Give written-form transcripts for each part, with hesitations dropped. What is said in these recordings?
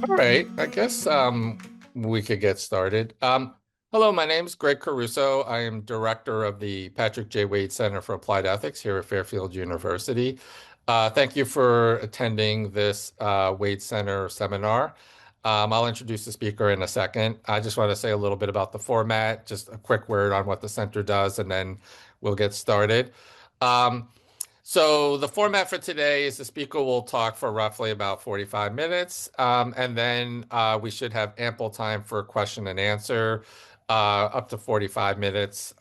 All right, I guess we could get started. Hello, my name's Greg Caruso. I am director of the Patrick J. Waide Center for Applied Ethics here at Fairfield University. Thank you for attending this Waide Center seminar. I'll introduce the speaker in a second. I just want to say a little bit about the format, just a quick word on what the center does, and then we'll get started. Um, so the format for today is the speaker will talk for roughly about 45 minutes, and then we should have ample time for question and answer, up to 45 minutes.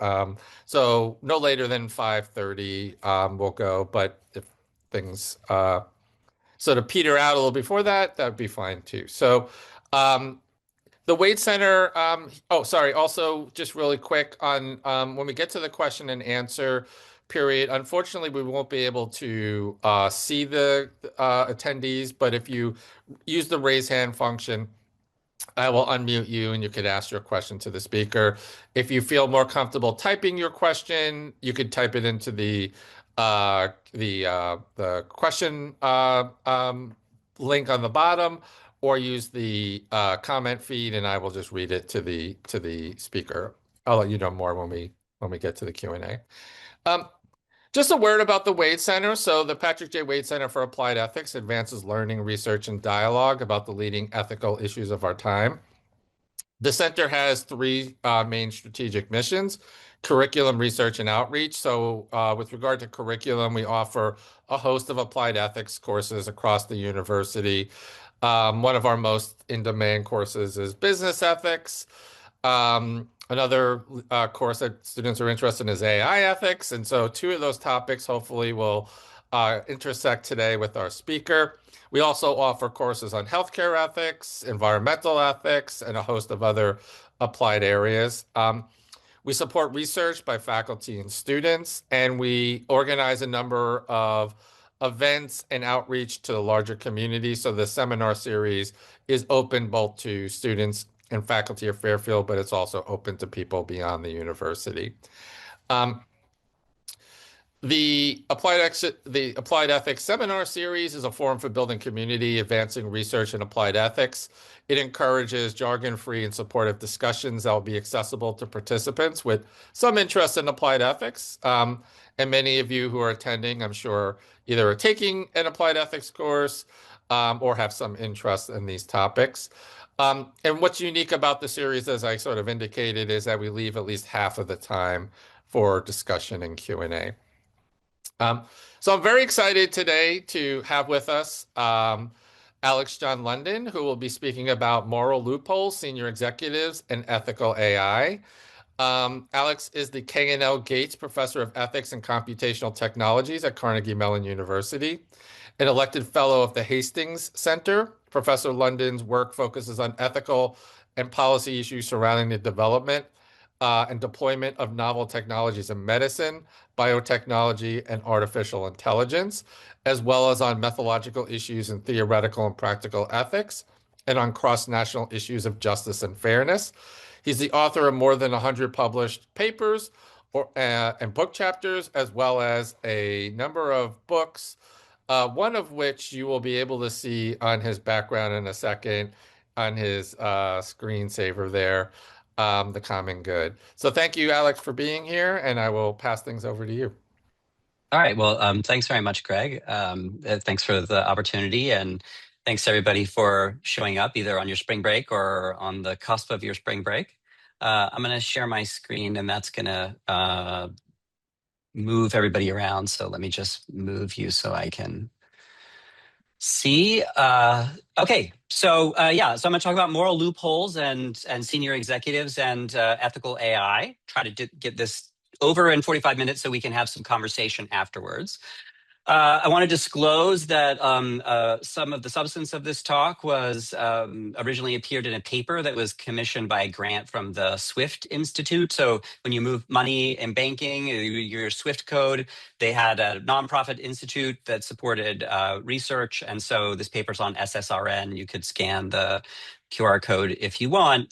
So no later than 5:30 we'll go, but if things sort of peter out a little before that, that'd be fine too. So um, the Waide Center, oh, sorry, also just really quick on when we get to the question and answer period, unfortunately, we won't be able to see the attendees, but if you use the raise hand function, I will unmute you and you could ask your question to the speaker. If you feel more comfortable typing your question, you could type it into the question link on the bottom, or use the comment feed, and I will just read it to the speaker. I'll let you know more when we get to the Q&A. Um, just a word about the Waide Center. So the Patrick J. Waide Center for Applied Ethics advances learning, research, and dialogue about the leading ethical issues of our time. The center has three main strategic missions: curriculum, research, and outreach. So with regard to curriculum, we offer a host of applied ethics courses across the university. One of our most in-demand courses is business ethics. Another course that students are interested in is AI ethics. And so two of those topics hopefully will intersect today with our speaker. We also offer courses on healthcare ethics, environmental ethics, and a host of other applied areas. We support research by faculty and students, and we organize a number of events and outreach to the larger community. So the seminar series is open both to students and faculty of Fairfield, but it's also open to people beyond the university. Um, the Applied Ethics Seminar Series is a forum for building community, advancing research in applied ethics. It encourages jargon-free and supportive discussions that will be accessible to participants with some interest in applied ethics. And many of you who are attending, I'm sure, either are taking an applied ethics course or have some interest in these topics. And what's unique about the series, as I sort of indicated, is that we leave at least half of the time for discussion and Q&A. So I'm very excited today to have with us Alex John London, who will be speaking about moral loopholes, senior executives, and ethical AI. Alex is the K&L Gates Professor of Ethics and Computational Technologies at Carnegie Mellon University, an elected fellow of the Hastings Center. Professor London's work focuses on ethical and policy issues surrounding the development and deployment of novel technologies in medicine, biotechnology, and artificial intelligence, as well as on methodological issues in theoretical and practical ethics, and on cross-national issues of justice and fairness. He's the author of more than 100 published papers and book chapters, as well as a number of books, one of which you will be able to see on his background in a second, on his screensaver there, The Common Good. So thank you, Alex, for being here, and I will pass things over to you. All right. Well, thanks very much, Greg. Thanks for the opportunity, and thanks everybody for showing up either on your spring break or on the cusp of your spring break. I'm going to share my screen, and that's going to move everybody around. So let me just move you so I can see. Okay. So yeah, so I'm going to talk about moral loopholes and senior executives and ethical AI. Try to get this over in 45 minutes so we can have some conversation afterwards. I want to disclose that some of the substance of this talk was originally appeared in a paper that was commissioned by a grant from the SWIFT Institute. So when you move money in banking, your SWIFT code, they had a nonprofit institute that supported research. And so this paper's on SSRN. You could scan the QR code if you want.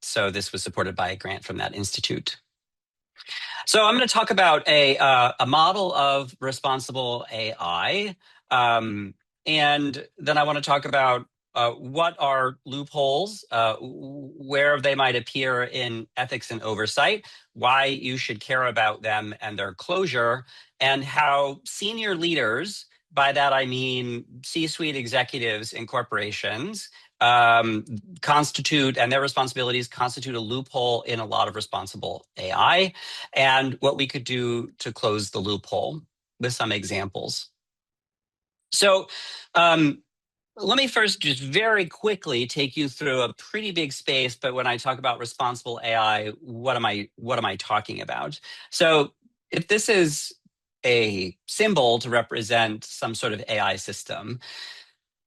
So this was supported by a grant from that institute. So I'm going to talk about a model of responsible AI, and then I want to talk about what are loopholes, where they might appear in ethics and oversight, why you should care about them and their closure, and how senior leaders, by that I mean C-suite executives in corporations, um, constitute, and their responsibilities constitute a loophole in a lot of responsible AI, and what we could do to close the loophole with some examples. So, um, let me first just very quickly take you through a pretty big space, but when I talk about responsible AI, what am I talking about? So if this is a symbol to represent some sort of AI system,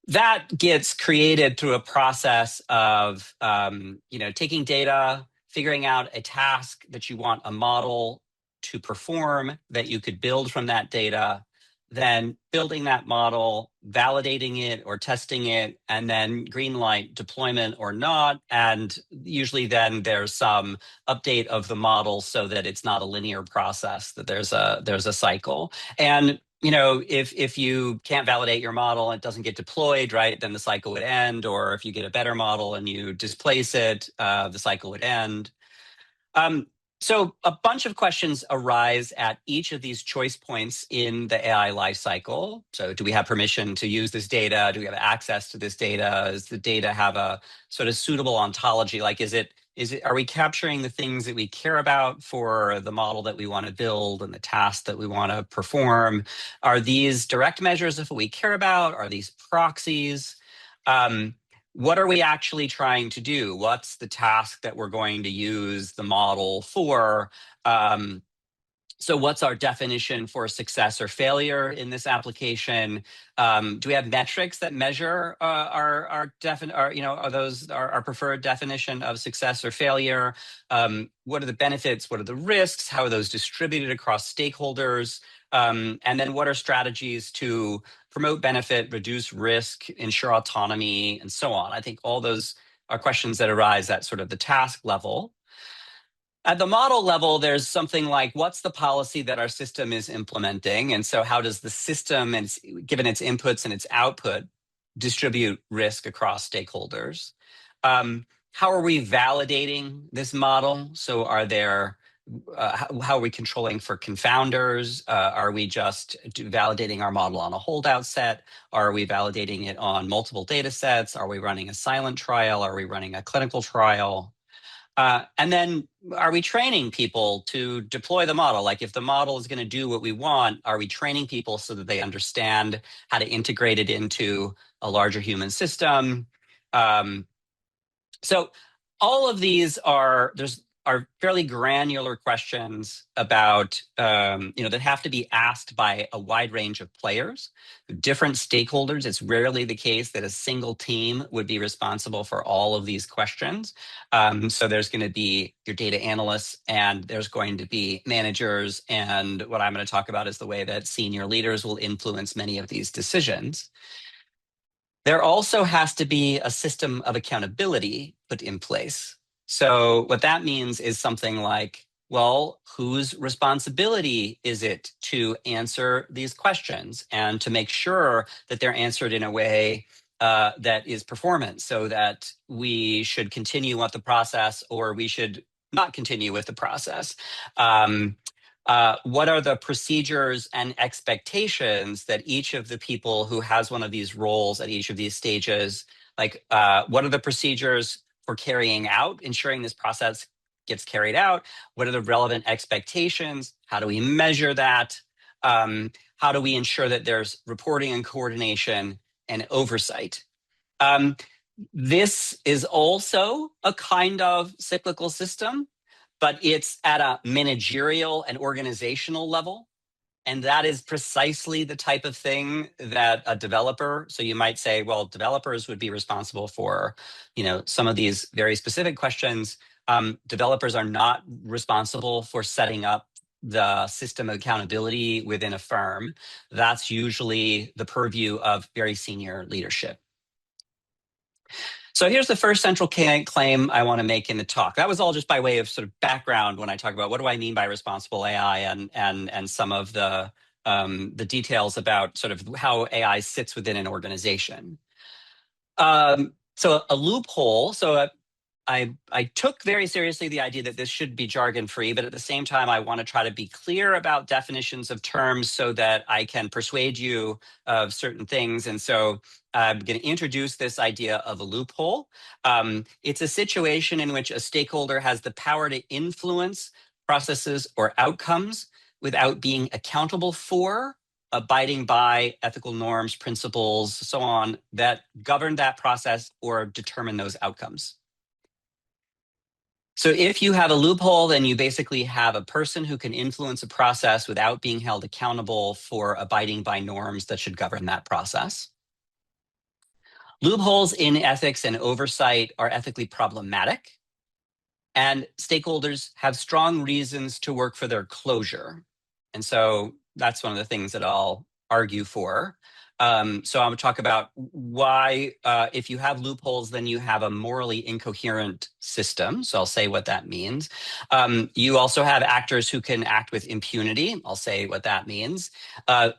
that gets created through a process of taking data, figuring out a task that you want a model to perform that you could build from that data, then building that model, validating it or testing it, and then green light deployment or not. And usually then there's some update of the model so that it's not a linear process, that there's a cycle. And if you can't validate your model and it doesn't get deployed, right, then the cycle would end. Or if you get a better model and you displace it, the cycle would end. Um, so a bunch of questions arise at each of these choice points in the AI lifecycle. So do we have permission to use this data? Do we have access to this data? Does the data have a sort of suitable ontology? Like, are we capturing the things that we care about for the model that we want to build and the task that we want to perform? Are these direct measures of what we care about? Are these proxies? What are we actually trying to do? What's the task that we're going to use the model for? So what's our definition for success or failure in this application? Do we have metrics that measure our preferred definition of success or failure? What are the benefits? What are the risks? How are those distributed across stakeholders? And then what are strategies to promote benefit, reduce risk, ensure autonomy, and so on? I think all those are questions that arise at sort of the task level. At the model level, there's something like, what's the policy that our system is implementing? And so how does the system, and given its inputs and its output, distribute risk across stakeholders? How are we validating this model? So how are we controlling for confounders? Are we just validating our model on a holdout set? Are we validating it on multiple data sets? Are we running a silent trial? Are we running a clinical trial? And then are we training people to deploy the model? Like, if the model is going to do what we want, are we training people so that they understand how to integrate it into a larger human system? So all of these are fairly granular questions about that have to be asked by a wide range of players, different stakeholders. It's rarely the case that a single team would be responsible for all of these questions. So there's going to be your data analysts, and there's going to be managers, and what I'm going to talk about is the way that senior leaders will influence many of these decisions. There also has to be a system of accountability put in place. So what that means is something like, well, whose responsibility is it to answer these questions and to make sure that they're answered in a way that is performant, so that we should continue with the process or we should not continue with the process? What are the procedures and expectations that each of the people who has one of these roles at each of these stages, what are the procedures for carrying out, ensuring this process gets carried out? What are the relevant expectations? How do we measure that? How do we ensure that there's reporting and coordination and oversight? This is also a kind of cyclical system, but it's at a managerial and organizational level. And that is precisely the type of thing that a developer, so you might say, well, developers would be responsible for, some of these very specific questions. Developers are not responsible for setting up the system of accountability within a firm. That's usually the purview of very senior leadership. So here's the first central claim I want to make in the talk. That was all just by way of sort of background when I talk about what do I mean by responsible AI, and some of the details about sort of how AI sits within an organization. So a loophole. I took very seriously the idea that this should be jargon free, but at the same time, I want to try to be clear about definitions of terms so that I can persuade you of certain things. And so I'm going to introduce this idea of a loophole. It's a situation in which a stakeholder has the power to influence processes or outcomes without being accountable for, abiding by ethical norms, principles, so on, that govern that process or determine those outcomes. So if you have a loophole, then you basically have a person who can influence a process without being held accountable for abiding by norms that should govern that process. Loopholes in ethics and oversight are ethically problematic, and stakeholders have strong reasons to work for their closure. And so that's one of the things that I'll argue for. So I'm going to talk about why, if you have loopholes, then you have a morally incoherent system. So I'll say what that means. You also have actors who can act with impunity. I'll say what that means.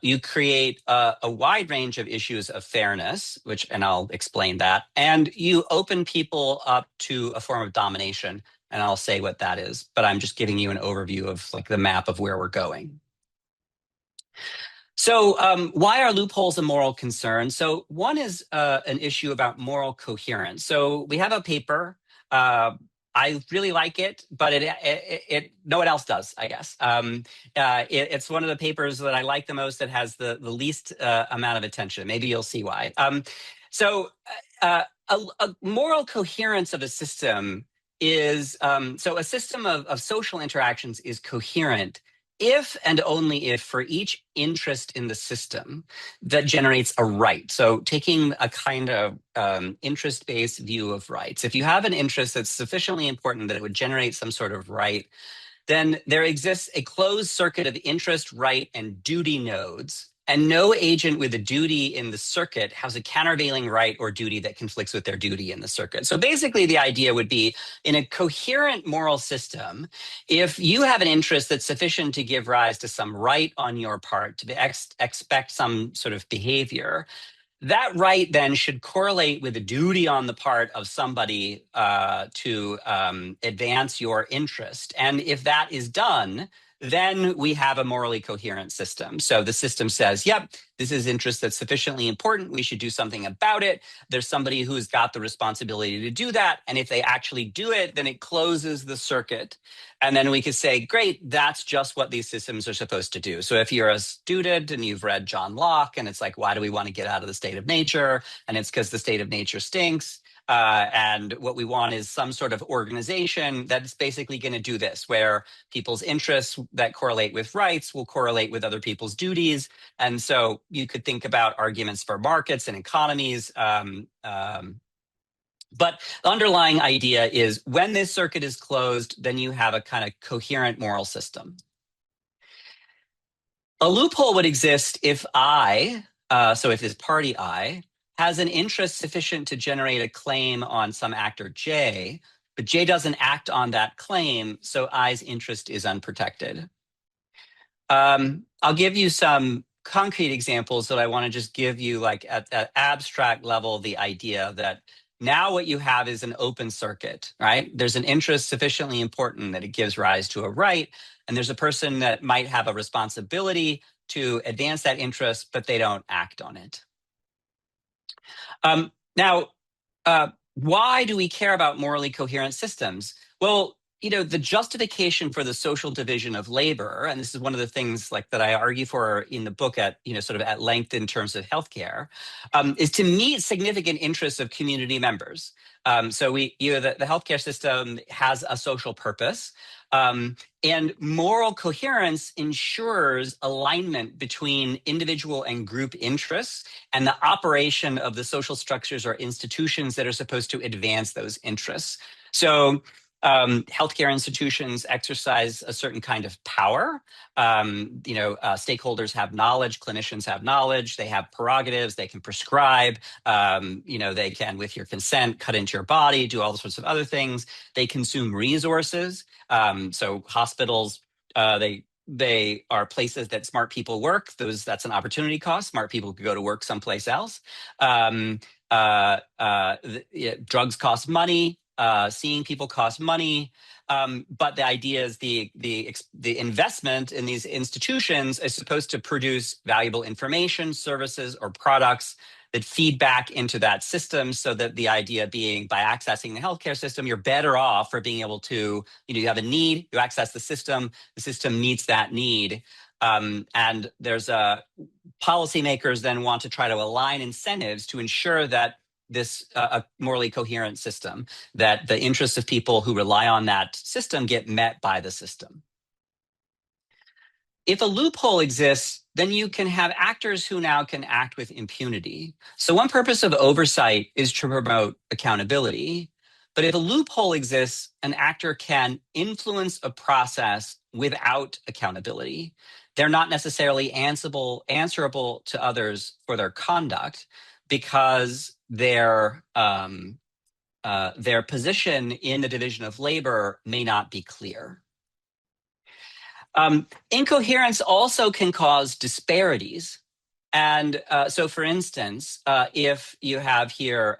You create a wide range of issues of fairness, and I'll explain that. And you open people up to a form of domination, and I'll say what that is. But I'm just giving you an overview of like the map of where we're going. So why are loopholes a moral concern? So one is an issue about moral coherence. So we have a paper. I really like it, but no one else does, I guess. It's one of the papers that I like the most that has the least amount of attention. Maybe you'll see why. So a moral coherence of a system is, so a system of social interactions is coherent if and only if for each interest in the system that generates a right. So taking a kind of interest-based view of rights, if you have an interest that's sufficiently important that it would generate some sort of right, then there exists a closed circuit of interest, right, and duty nodes. And no agent with a duty in the circuit has a countervailing right or duty that conflicts with their duty in the circuit. So basically, the idea would be in a coherent moral system, if you have an interest that's sufficient to give rise to some right on your part to expect some sort of behavior, that right then should correlate with a duty on the part of somebody to advance your interest. And if that is done, then we have a morally coherent system. So the system says, yep, this is interest that's sufficiently important. We should do something about it. There's somebody who's got the responsibility to do that. And if they actually do it, then it closes the circuit. And then we could say, great, that's just what these systems are supposed to do. So if you're a student and you've read John Locke, and it's like, why do we want to get out of the state of nature? And it's because the state of nature stinks. And what we want is some sort of organization that's basically going to do this, where people's interests that correlate with rights will correlate with other people's duties. And so you could think about arguments for markets and economies. But the underlying idea is when this circuit is closed, then you have a kind of coherent moral system. A loophole would exist if so if this party I, has an interest sufficient to generate a claim on some actor J, but J doesn't act on that claim, so I's interest is unprotected. I'll give you some concrete examples that I want to just give you, like at that abstract level, the idea that now what you have is an open circuit, right? There's an interest sufficiently important that it gives rise to a right, and there's a person that might have a responsibility to advance that interest, but they don't act on it. Now, why do we care about morally coherent systems? Well, the justification for the social division of labor, and this is one of the things like that I argue for in the book at, sort of at length in terms of healthcare, is to meet significant interests of community members. So the healthcare system has a social purpose. And moral coherence ensures alignment between individual and group interests and the operation of the social structures or institutions that are supposed to advance those interests. So healthcare institutions exercise a certain kind of power. Stakeholders have knowledge, clinicians have knowledge, they have prerogatives, they can prescribe, they can, with your consent, cut into your body, do all sorts of other things. They consume resources. So hospitals, they are places that smart people work. That's an opportunity cost. Smart people could go to work someplace else. drugs cost money, seeing people costs money. But the idea is the investment in these institutions is supposed to produce valuable information, services, or products that feed back into that system, so that the idea being by accessing the healthcare system, you're better off for being able to, you have a need, you access the system meets that need. And there's policymakers then want to try to align incentives to ensure that this a morally coherent system, that the interests of people who rely on that system get met by the system. If a loophole exists, then you can have actors who now can act with impunity. So one purpose of oversight is to promote accountability. But if a loophole exists, an actor can influence a process without accountability. They're not necessarily answerable to others for their conduct, because their position in the division of labor may not be clear. Incoherence also can cause disparities. And so, for instance, if you have here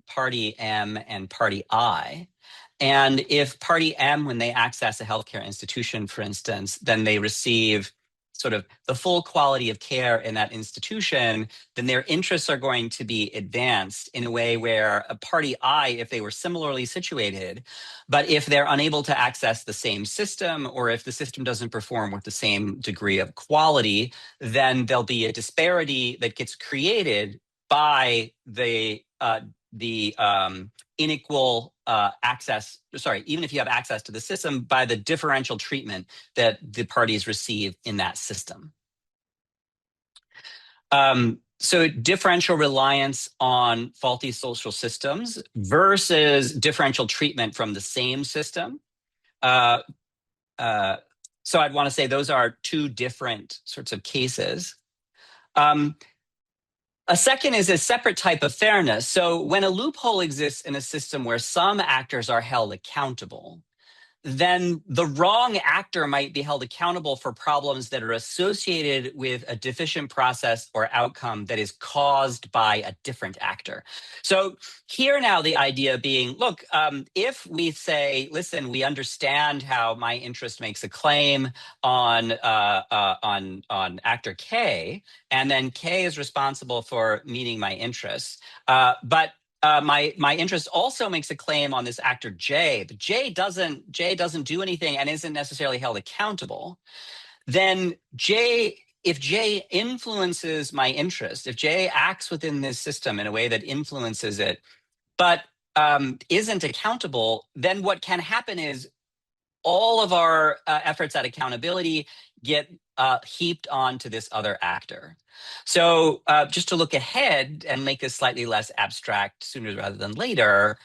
party M and party I, and if party M, when they access a healthcare institution, for instance, then they receive sort of the full quality of care in that institution, then their interests are going to be advanced in a way where a party I, if they were similarly situated, but if they're unable to access the same system, or if the system doesn't perform with the same degree of quality, then there'll be a disparity that gets created by the unequal access, even if you have access to the system, by the differential treatment that the parties receive in that system. So differential reliance on faulty social systems versus differential treatment from the same system. So I'd want to say those are two different sorts of cases. A second is a separate type of fairness. So when a loophole exists in a system where some actors are held accountable, then the wrong actor might be held accountable for problems that are associated with a deficient process or outcome that is caused by a different actor. So here now the idea being, look, if we say, listen, we understand how my interest makes a claim on actor K, and then K is responsible for meeting my interests, but my interest also makes a claim on this actor J, but J doesn't do anything and isn't necessarily held accountable. Then if J influences my interest, if J acts within this system in a way that influences it, but isn't accountable, then what can happen is all of our efforts at accountability get heaped onto this other actor. So just to look ahead and make this slightly less abstract sooner rather than later,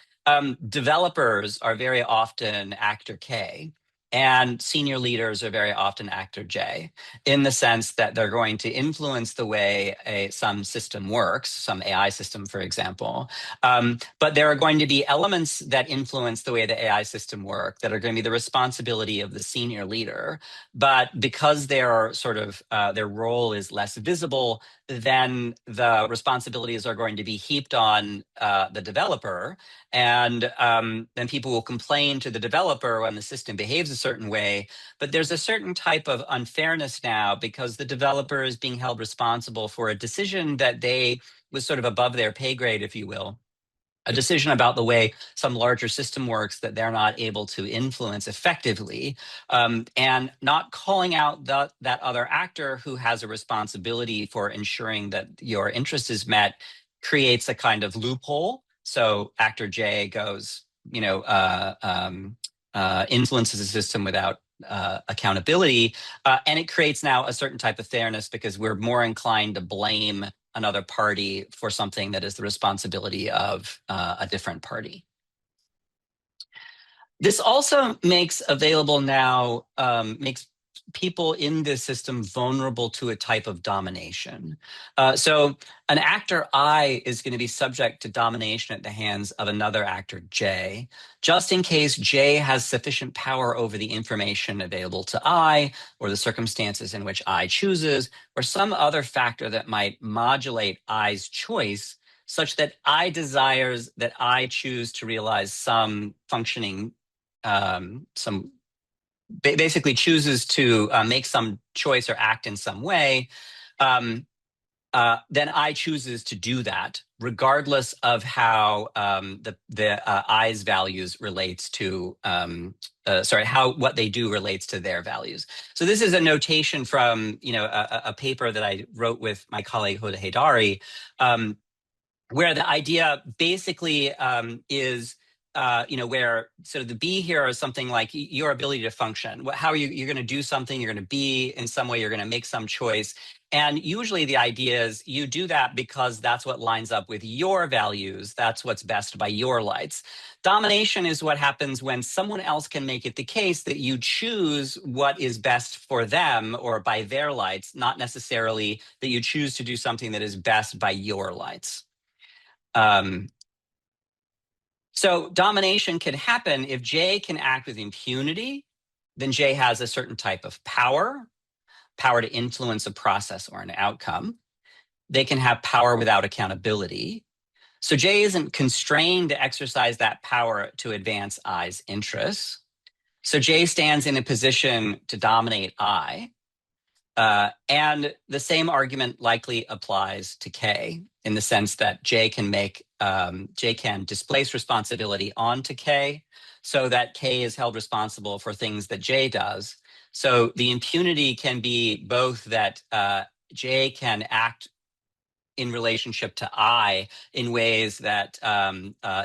developers are very often actor K, and senior leaders are very often actor J, in the sense that they're going to influence the way some system works, some AI system, for example. But there are going to be elements that influence the way the AI system work that are going to be the responsibility of the senior leader. But because their their role is less visible, then the responsibilities are going to be heaped on the developer. And then people will complain to the developer when the system behaves a certain way. But there's a certain type of unfairness now, because the developer is being held responsible for a decision that was sort of above their pay grade, if you will. A decision about the way some larger system works that they're not able to influence effectively, and not calling out that other actor who has a responsibility for ensuring that your interest is met creates a kind of loophole. So actor J goes, influences the system without accountability, and it creates now a certain type of fairness, because we're more inclined to blame another party for something that is the responsibility of a different party. This also makes available now, makes people in this system vulnerable to a type of domination. So an actor I is going to be subject to domination at the hands of another actor J, just in case J has sufficient power over the information available to I, or the circumstances in which I chooses, or some other factor that might modulate I's choice, such that I desires that I choose to realize some functioning, some basically chooses to make some choice or act in some way, um, then I chooses to do that, regardless of how the I's values relates to how what they do relates to their values. So this is a notation from a paper that I wrote with my colleague Hoda Haydari, where the idea basically is, where sort of the be here is something like your ability to function. How are you're going to do something, you're going to be in some way, you're going to make some choice. And usually the idea is you do that because that's what lines up with your values. That's what's best by your lights. Domination is what happens when someone else can make it the case that you choose what is best for them or by their lights, not necessarily that you choose to do something that is best by your lights. So domination can happen if J can act with impunity, then J has a certain type of power to influence a process or an outcome. They can have power without accountability. So J isn't constrained to exercise that power to advance I's interests. So J stands in a position to dominate I. And the same argument likely applies to K in the sense that J can displace responsibility onto K so that K is held responsible for things that J does. So the impunity can be both that J can act in relationship to I in ways that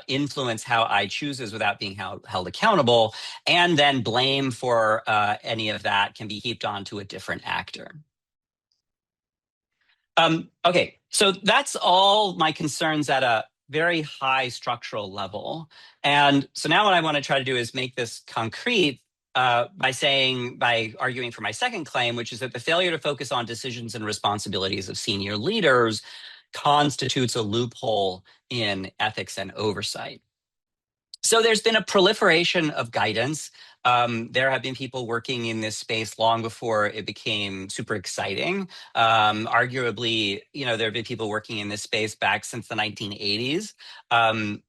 influence how I chooses without being held accountable, and then blame for any of that can be heaped onto a different actor. Okay, so that's all my concerns at a very high structural level. And so now what I want to try to do is make this concrete by arguing for my second claim, which is that the failure to focus on decisions and responsibilities of senior leaders constitutes a loophole in ethics and oversight. So there's been a proliferation of guidance. There have been people working in this space long before it became super exciting. Arguably, there have been people working in this space back since the 1980s.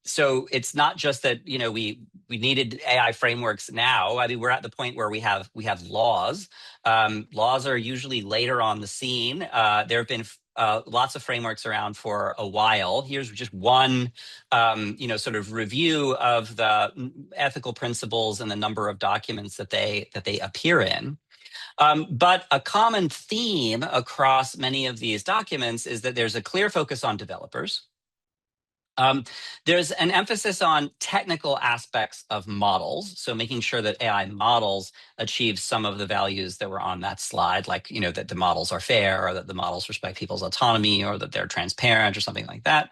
So it's not just that we needed AI frameworks now. I mean, we're at the point where we have laws. Laws are usually later on the scene. There have been lots of frameworks around for a while. Here's just one, sort of review of the ethical principles and the number of documents that they appear in. But a common theme across many of these documents is that there's a clear focus on developers. There's an emphasis on technical aspects of models, so making sure that AI models achieve some of the values that were on that slide, like that the models are fair, or that the models respect people's autonomy, or that they're transparent, or something like that.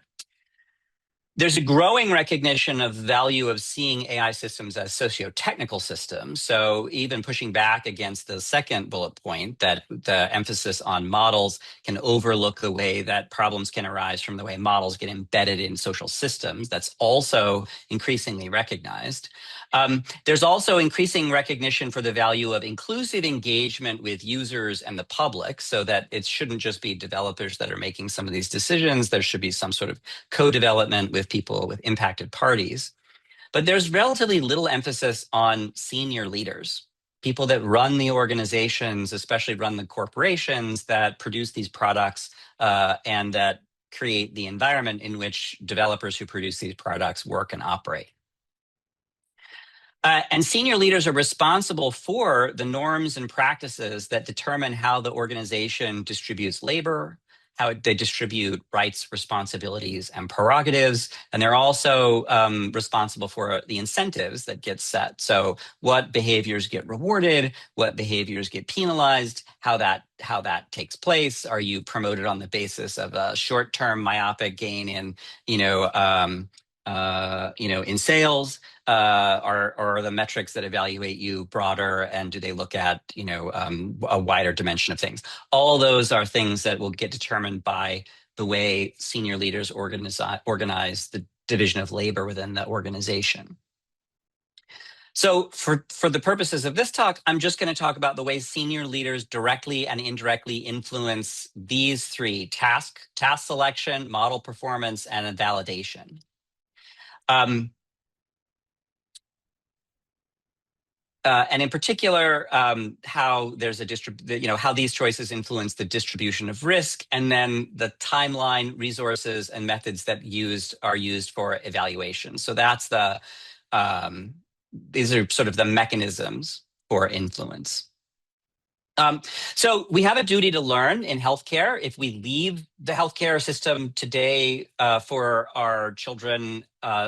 There's a growing recognition of the value of seeing AI systems as socio-technical systems. So even pushing back against the second bullet point, that the emphasis on models can overlook the way that problems can arise from the way models get embedded in social systems. That's also increasingly recognized. There's also increasing recognition for the value of inclusive engagement with users and the public, so that it shouldn't just be developers that are making some of these decisions. There should be some sort of co-development with people, with impacted parties. But there's relatively little emphasis on senior leaders, people that run the organizations, especially run the corporations that produce these products and that create the environment in which developers who produce these products work and operate. And senior leaders are responsible for the norms and practices that determine how the organization distributes labor, how they distribute rights, responsibilities, and prerogatives. And they're also responsible for the incentives that get set. So what behaviors get rewarded, what behaviors get penalized, how that takes place. Are you promoted on the basis of a short-term myopic gain in, in sales? Are the metrics that evaluate you broader, and do they look at a wider dimension of things? All those are things that will get determined by the way senior leaders organize the division of labor within the organization. So for the purposes of this talk, I'm just going to talk about the ways senior leaders directly and indirectly influence these three: task selection, model performance, and validation. And in particular, how there's how these choices influence the distribution of risk, and then the timeline, resources, and methods that are used for evaluation. So that's these are sort of the mechanisms for influence. So we have a duty to learn in healthcare. If we leave the healthcare system today for our children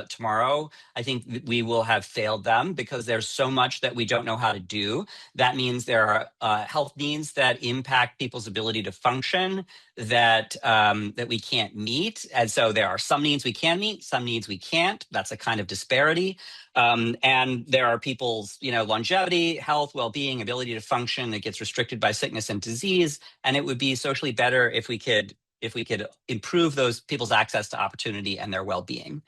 tomorrow, I think we will have failed them because there's so much that we don't know how to do. That means there are health needs that impact people's ability to function that we can't meet. And so there are some needs we can meet, some needs we can't. That's a kind of disparity. And there are people's, longevity, health, well-being, ability to function that gets restricted by sickness and disease. And it would be socially better if we could improve those people's access to opportunity and their well-being.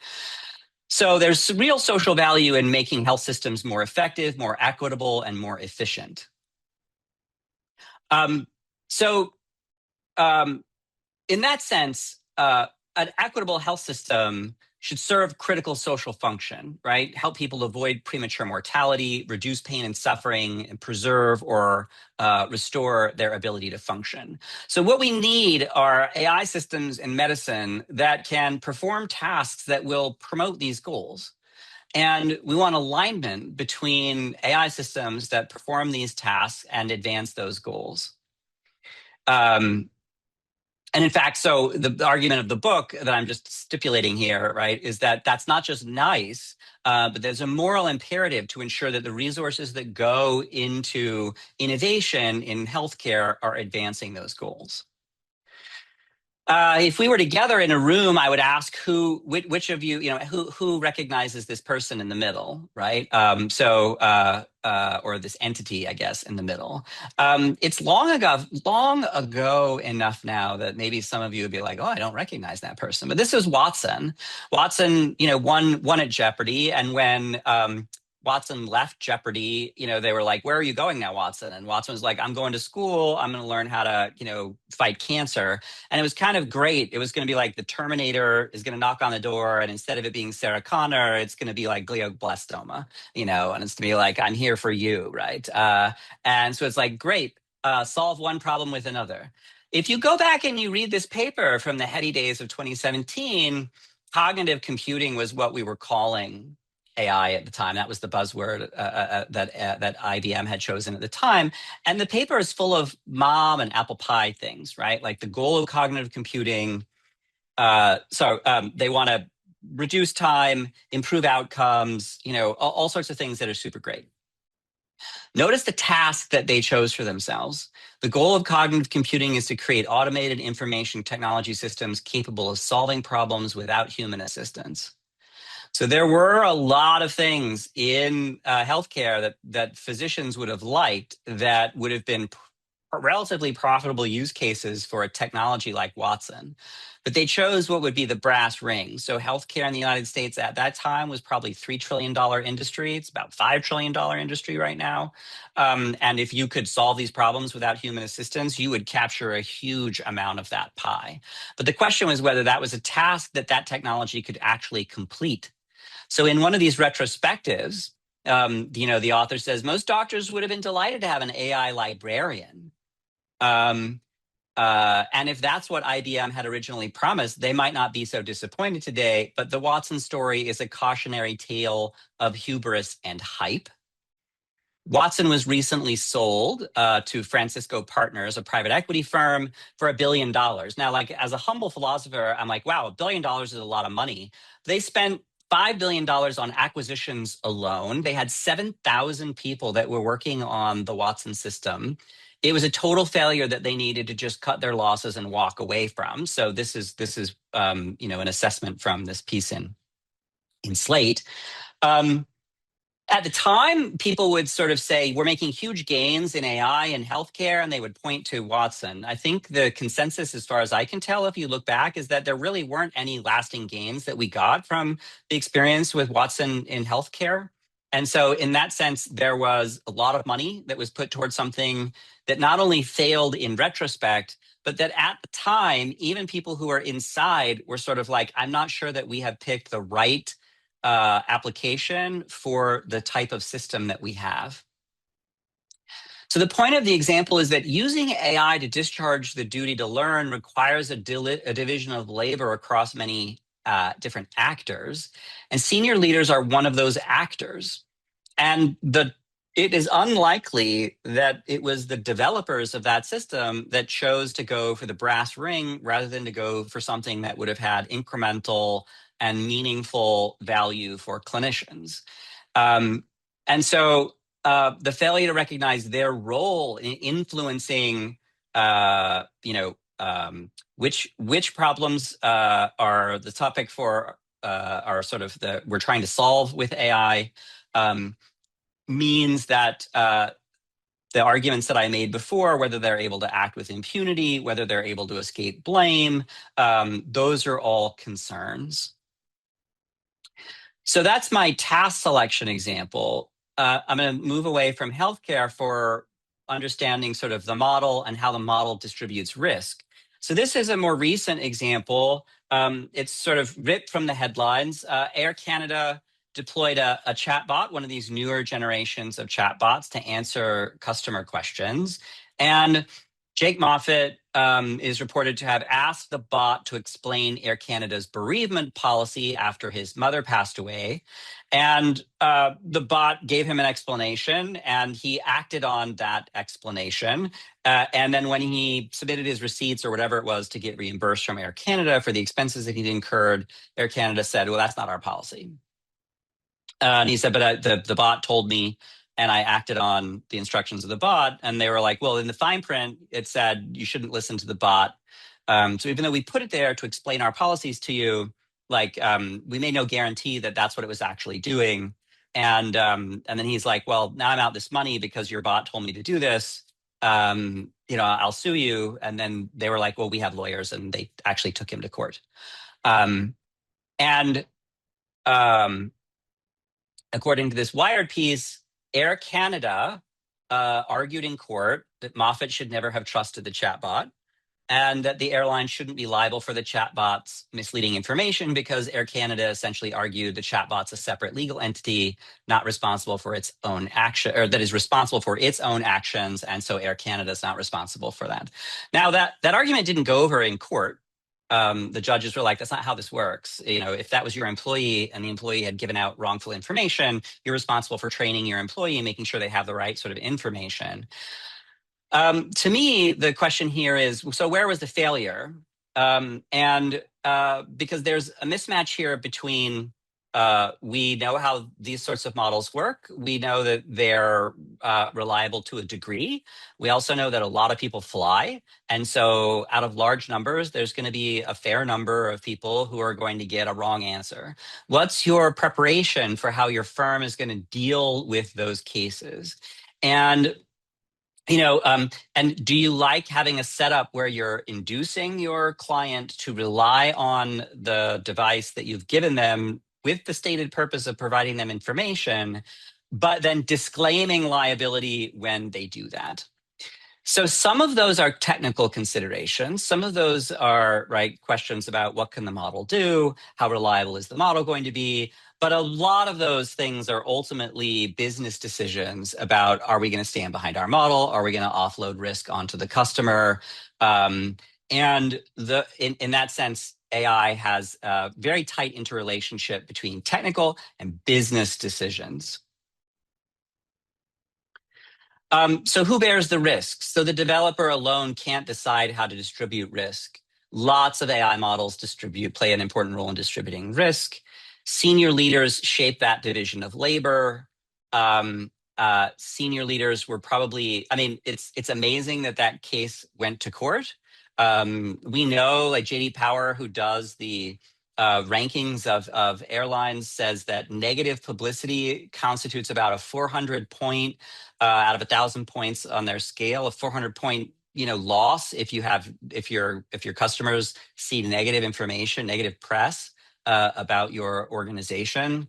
So there's real social value in making health systems more effective, more equitable, and more efficient. In that sense, an equitable health system should serve critical social function, right? Help people avoid premature mortality, reduce pain and suffering, and preserve or restore their ability to function. So what we need are AI systems in medicine that can perform tasks that will promote these goals. And we want alignment between AI systems that perform these tasks and advance those goals. And in fact, so the argument of the book that I'm just stipulating here, right, is that that's not just nice, but there's a moral imperative to ensure that the resources that go into innovation in healthcare are advancing those goals. If we were together in a room, I would ask which of you, who recognizes this person in the middle, right? Or this entity, I guess, in the middle. It's long ago enough now that maybe some of you would be like, oh, I don't recognize that person. But this is Watson. Watson, won at Jeopardy. And when Watson left Jeopardy, they were like, where are you going now, Watson? And Watson was like, I'm going to school. I'm going to learn how to, fight cancer. And it was kind of great. It was going to be like the Terminator is going to knock on the door. And instead of it being Sarah Connor, it's going to be like glioblastoma, and it's going to be like, I'm here for you, right? And so it's like, great, solve one problem with another. If you go back and you read this paper from the heady days of 2017, cognitive computing was what we were calling AI at the time. That was the buzzword that IBM had chosen at the time. And the paper is full of mom and apple pie things, right? Like the goal of cognitive computing. They want to reduce time, improve outcomes, all sorts of things that are super great. Notice the task that they chose for themselves. The goal of cognitive computing is to create automated information technology systems capable of solving problems without human assistance. So there were a lot of things in healthcare that physicians would have liked that would have been relatively profitable use cases for a technology like Watson. But they chose what would be the brass ring. So healthcare in the United States at that time was probably $3 trillion industry. It's about $5 trillion industry right now. And if you could solve these problems without human assistance, you would capture a huge amount of that pie. But the question was whether that was a task that technology could actually complete. So in one of these retrospectives, the author says most doctors would have been delighted to have an AI librarian. And if that's what IBM had originally promised, they might not be so disappointed today. But the Watson story is a cautionary tale of hubris and hype. Watson was recently sold to Francisco Partners, a private equity firm, for $1 billion. Now, like as a humble philosopher, I'm like, wow, $1 billion is a lot of money. They spent $5 billion on acquisitions alone. They had 7,000 people that were working on the Watson system. It was a total failure that they needed to just cut their losses and walk away from. So this is an assessment from this piece in Slate. At the time, people would sort of say, we're making huge gains in AI and healthcare, and they would point to Watson. I think the consensus, as far as I can tell, if you look back, is that there really weren't any lasting gains that we got from the experience with Watson in healthcare. And so in that sense, there was a lot of money that was put towards something that not only failed in retrospect, but that at the time, even people who were inside were sort of like, I'm not sure that we have picked the right application for the type of system that we have. So the point of the example is that using AI to discharge the duty to learn requires a division of labor across many different actors. And senior leaders are one of those actors. And it is unlikely that it was the developers of that system that chose to go for the brass ring rather than to go for something that would have had incremental and meaningful value for clinicians. Um, and so the failure to recognize their role in influencing, which problems are the topic for are sort of we're trying to solve with AI. Means that the arguments that I made before, whether they're able to act with impunity, whether they're able to escape blame, those are all concerns. So that's my task selection example. I'm going to move away from healthcare for understanding sort of the model and how the model distributes risk. So this is a more recent example. It's sort of ripped from the headlines. Air Canada deployed a chatbot, one of these newer generations of chatbots to answer customer questions. And Jake Moffat is reported to have asked the bot to explain Air Canada's bereavement policy after his mother passed away. And the bot gave him an explanation, and he acted on that explanation. And then when he submitted his receipts or whatever it was to get reimbursed from Air Canada for the expenses that he'd incurred, Air Canada said, well, that's not our policy. And he said, but the bot told me, and I acted on the instructions of the bot. And they were like, well, in the fine print, it said you shouldn't listen to the bot. So even though we put it there to explain our policies to you, we made no guarantee that that's what it was actually doing. And then he's like, well, now I'm out this money because your bot told me to do this. I'll sue you. And then they were like, well, we have lawyers, and they actually took him to court. Um, and According to this Wired piece, Air Canada argued in court that Moffat should never have trusted the chatbot and that the airline shouldn't be liable for the chatbot's misleading information because Air Canada essentially argued the chatbot's a separate legal entity, not responsible for its own action, or that is responsible for its own actions, and so Air Canada is not responsible for that. Now, that argument didn't go over in court. The judges were like, that's not how this works. If that was your employee and the employee had given out wrongful information, you're responsible for training your employee and making sure they have the right sort of information. To me, the question here is, so where was the failure? Because there's a mismatch here between we know how these sorts of models work. We know that they're reliable to a degree. We also know that a lot of people fly. And so out of large numbers, there's going to be a fair number of people who are going to get a wrong answer. What's your preparation for how your firm is going to deal with those cases? And and do you like having a setup where you're inducing your client to rely on the device that you've given them with the stated purpose of providing them information, but then disclaiming liability when they do that? So some of those are technical considerations. Some of those are questions about what can the model do? How reliable is the model going to be? But a lot of those things are ultimately business decisions about, are we going to stand behind our model? Are we going to offload risk onto the customer? In that sense, AI has a very tight interrelationship between technical and business decisions. So who bears the risks? So the developer alone can't decide how to distribute risk. Lots of AI models play an important role in distributing risk. Senior leaders shape that division of labor. Senior leaders were probably, it's amazing that case went to court. We know, like JD Power, who does the rankings of airlines, says that negative publicity constitutes about a 400 point out of 1,000 points on their scale, a 400 point loss if your customers see negative information, negative press about your organization.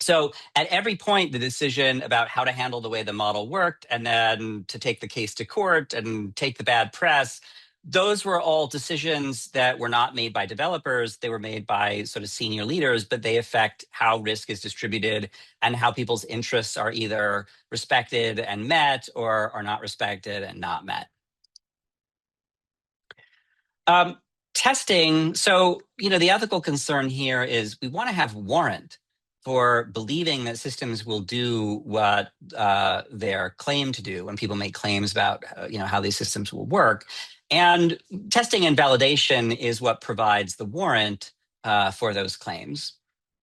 So at every point, the decision about how to handle the way the model worked and then to take the case to court and take the bad press, those were all decisions that were not made by developers. They were made by sort of senior leaders, but they affect how risk is distributed and how people's interests are either respected and met or are not respected and not met. Um, Testing. So, the ethical concern here is we want to have warrant for believing that systems will do what they're claimed to do when people make claims about, how these systems will work. And testing and validation is what provides the warrant for those claims.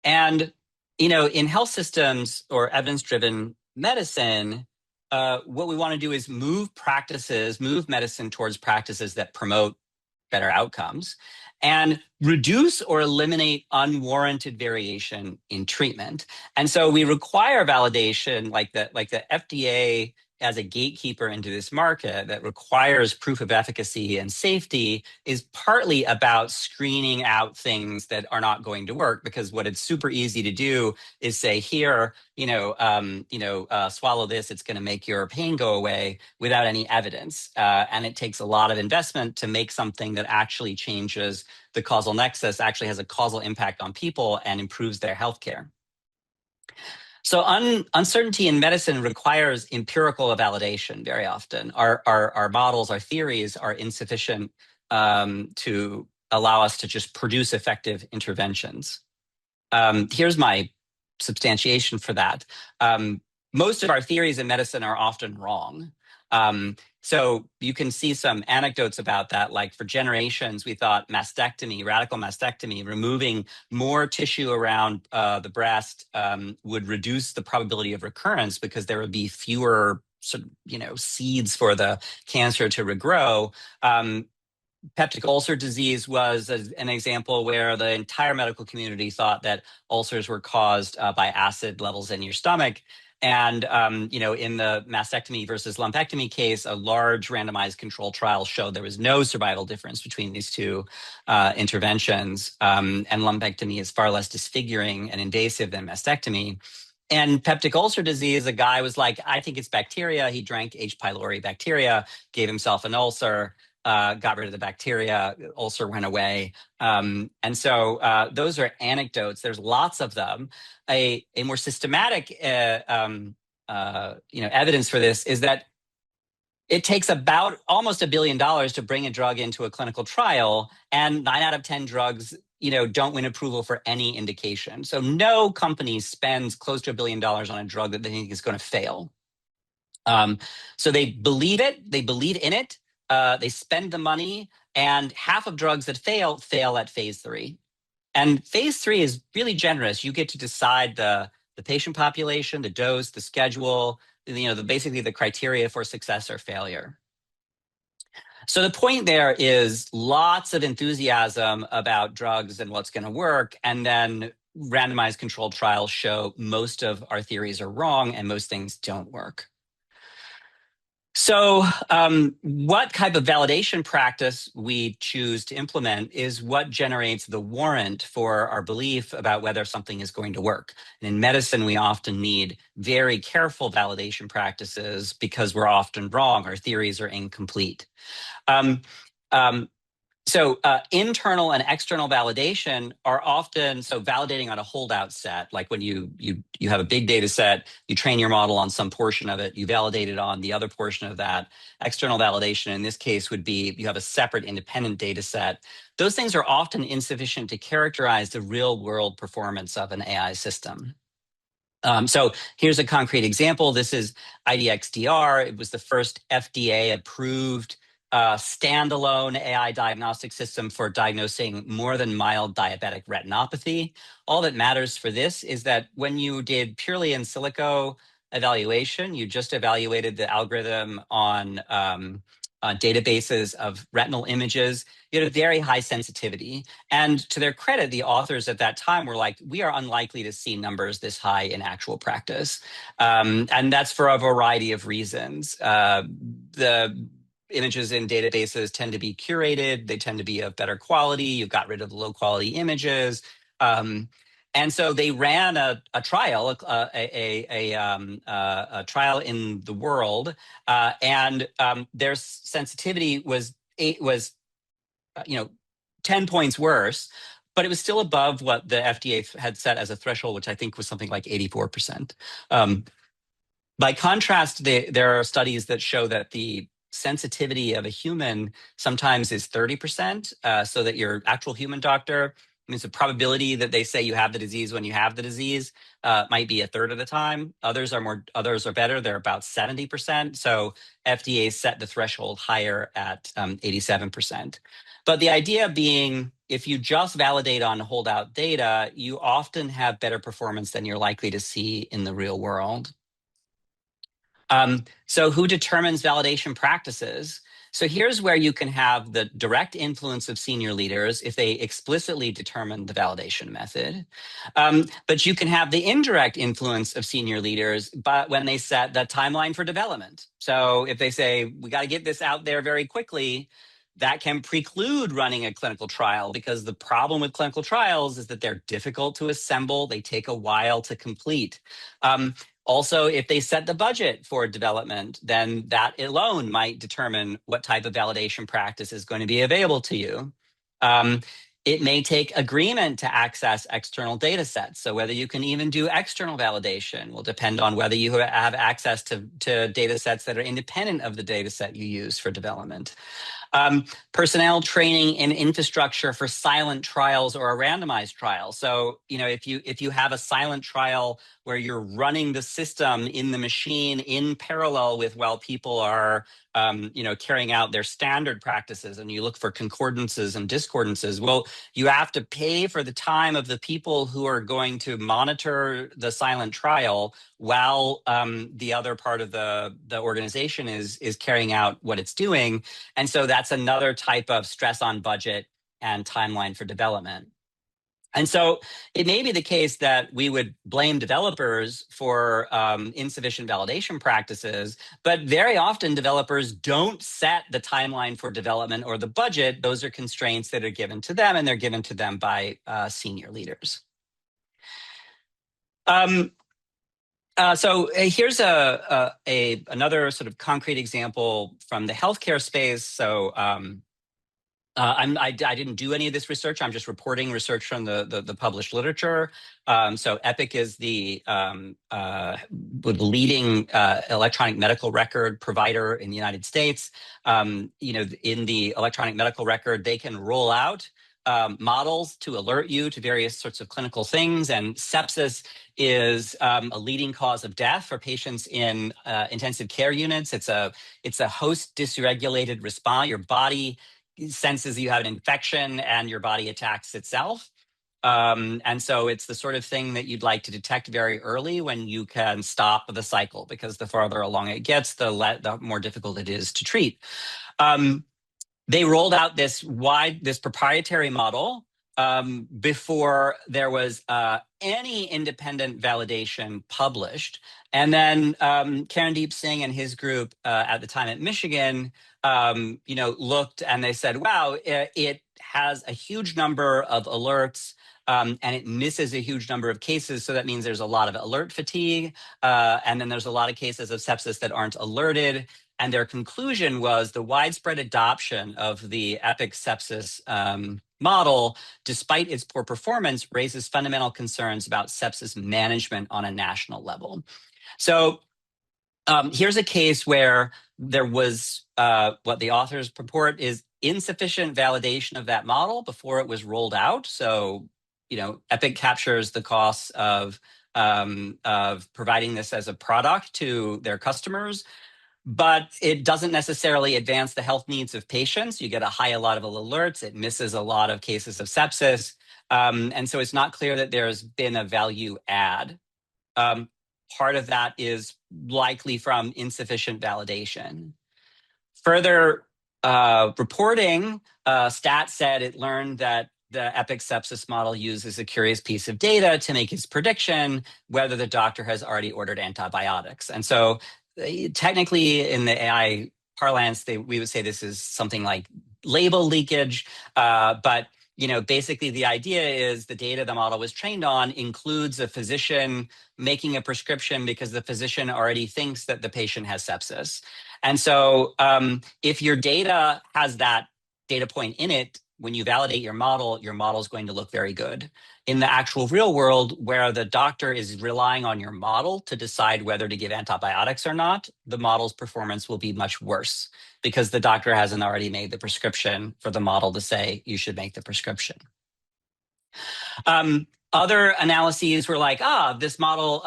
And, in health systems or evidence-driven medicine, what we want to do is move medicine towards practices that promote better outcomes and reduce or eliminate unwarranted variation in treatment. And so we require validation like the FDA as a gatekeeper into this market that requires proof of efficacy and safety is partly about screening out things that are not going to work, because what it's super easy to do is say, here, swallow this, it's going to make your pain go away, without any evidence. And it takes a lot of investment to make something that actually changes the causal nexus, actually has a causal impact on people and improves their healthcare. So uncertainty in medicine requires empirical validation very often. Our models, our theories are insufficient to allow us to just produce effective interventions. Here's my substantiation for that. Most of our theories in medicine are often wrong. So you can see some anecdotes about that. Like for generations, we thought radical mastectomy, removing more tissue around the breast would reduce the probability of recurrence because there would be fewer seeds for the cancer to regrow. Peptic ulcer disease was an example where the entire medical community thought that ulcers were caused by acid levels in your stomach. And, in the mastectomy versus lumpectomy case, a large randomized control trial showed there was no survival difference between these two interventions. And lumpectomy is far less disfiguring and invasive than mastectomy. And peptic ulcer disease, a guy was like, I think it's bacteria. He drank H. pylori bacteria, gave himself an ulcer, got rid of the bacteria, ulcer went away. And so those are anecdotes. There's lots of them. A more systematic evidence for this is that it takes about almost $1 billion to bring a drug into a clinical trial, and 9 out of 10 drugs don't win approval for any indication. So no company spends close to $1 billion on a drug that they think is going to fail. So they believe it, they believe in it, they spend the money, and half of drugs that fail at phase 3. And phase 3 is really generous. You get to decide the patient population, the dose, the schedule, basically the criteria for success or failure. So the point there is lots of enthusiasm about drugs and what's going to work, and then randomized controlled trials show most of our theories are wrong and most things don't work. So what type of validation practice we choose to implement is what generates the warrant for our belief about whether something is going to work. And in medicine, we often need very careful validation practices because we're often wrong. Our theories are incomplete. So internal and external validation are often validating on a holdout set. Like when you have a big data set, you train your model on some portion of it, you validate it on the other portion of that. External validation in this case would be you have a separate independent data set. Those things are often insufficient to characterize the real world performance of an AI system. So here's a concrete example. This is IDXDR. It was the first FDA approved standalone AI diagnostic system for diagnosing more than mild diabetic retinopathy. All that matters for this is that when you did purely in silico evaluation, you just evaluated the algorithm on databases of retinal images. You had a very high sensitivity. And to their credit, the authors at that time were like, we are unlikely to see numbers this high in actual practice. And that's for a variety of reasons. The images in databases tend to be curated. They tend to be of better quality. You've got rid of the low quality images. And so they ran a trial, a trial in the world, and their sensitivity was 10 points worse, but it was still above what the FDA had set as a threshold, which I think was something like 84%. By contrast, there are studies that show that the sensitivity of a human sometimes is 30%, so that your actual human doctor, I mean, it's a probability that they say you have the disease when you have the disease, might be a third of the time. Others are better. They're about 70%. So FDA set the threshold higher at 87%. But the idea being, if you just validate on holdout data, you often have better performance than you're likely to see in the real world. So who determines validation practices? So here's where you can have the direct influence of senior leaders if they explicitly determine the validation method. But you can have the indirect influence of senior leaders but when they set the timeline for development. So if they say, we got to get this out there very quickly, that can preclude running a clinical trial, because the problem with clinical trials is that they're difficult to assemble. They take a while to complete. Also, if they set the budget for development, then that alone might determine what type of validation practice is going to be available to you. It may take agreement to access external data sets. So whether you can even do external validation will depend on whether you have access to data sets that are independent of the data set you use for development. Personnel training and infrastructure for silent trials or a randomized trial. So, if you have a silent trial where you're running the system in the machine in parallel with while people are, carrying out their standard practices, and you look for concordances and discordances, well, you have to pay for the time of the people who are going to monitor the silent trial while the other part of the organization is carrying out what it's doing. And so that's another type of stress on budget and timeline for development. And so it may be the case that we would blame developers for insufficient validation practices, but very often developers don't set the timeline for development or the budget. Those are constraints that are given to them, and they're given to them by senior leaders. So here's another sort of concrete example from the healthcare space. So I didn't do any of this research. I'm just reporting research from the published literature. So Epic is the leading electronic medical record provider in the United States. In the electronic medical record, they can roll out models to alert you to various sorts of clinical things. And sepsis is a leading cause of death for patients in intensive care units. It's a host dysregulated response. Your body senses you have an infection and your body attacks itself. And so it's the sort of thing that you'd like to detect very early when you can stop the cycle, because the farther along it gets, the more difficult it is to treat. They rolled out this proprietary model before there was any independent validation published. And then Karandeep Singh and his group at the time at Michigan, looked and they said, wow, it has a huge number of alerts and it misses a huge number of cases. So that means there's a lot of alert fatigue. And then there's a lot of cases of sepsis that aren't alerted. And their conclusion was the widespread adoption of the Epic sepsis model, despite its poor performance, raises fundamental concerns about sepsis management on a national level. So here's a case where there was what the authors purport is insufficient validation of that model before it was rolled out. So, Epic captures the costs of providing this as a product to their customers, but it doesn't necessarily advance the health needs of patients. You get a lot of alerts. It misses a lot of cases of sepsis. And so it's not clear that there's been a value add. Part of that is likely from insufficient validation. Further reporting, STAT said it learned that the Epic sepsis model uses a curious piece of data to make its prediction whether the doctor has already ordered antibiotics. And so technically in the AI parlance, we would say this is something like label leakage, but basically the idea is the data the model was trained on includes a physician making a prescription because the physician already thinks that the patient has sepsis. And so if your data has that data point in it, when you validate your model is going to look very good. In the actual real world, where the doctor is relying on your model to decide whether to give antibiotics or not, the model's performance will be much worse because the doctor hasn't already made the prescription for the model to say you should make the prescription. Other analyses were like, this model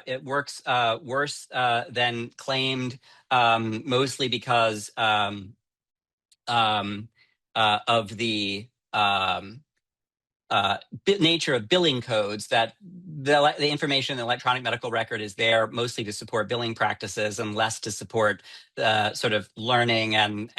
it works worse than claimed, mostly because of the nature of billing codes, that the information in the electronic medical record is there mostly to support billing practices and less to support sort of learning and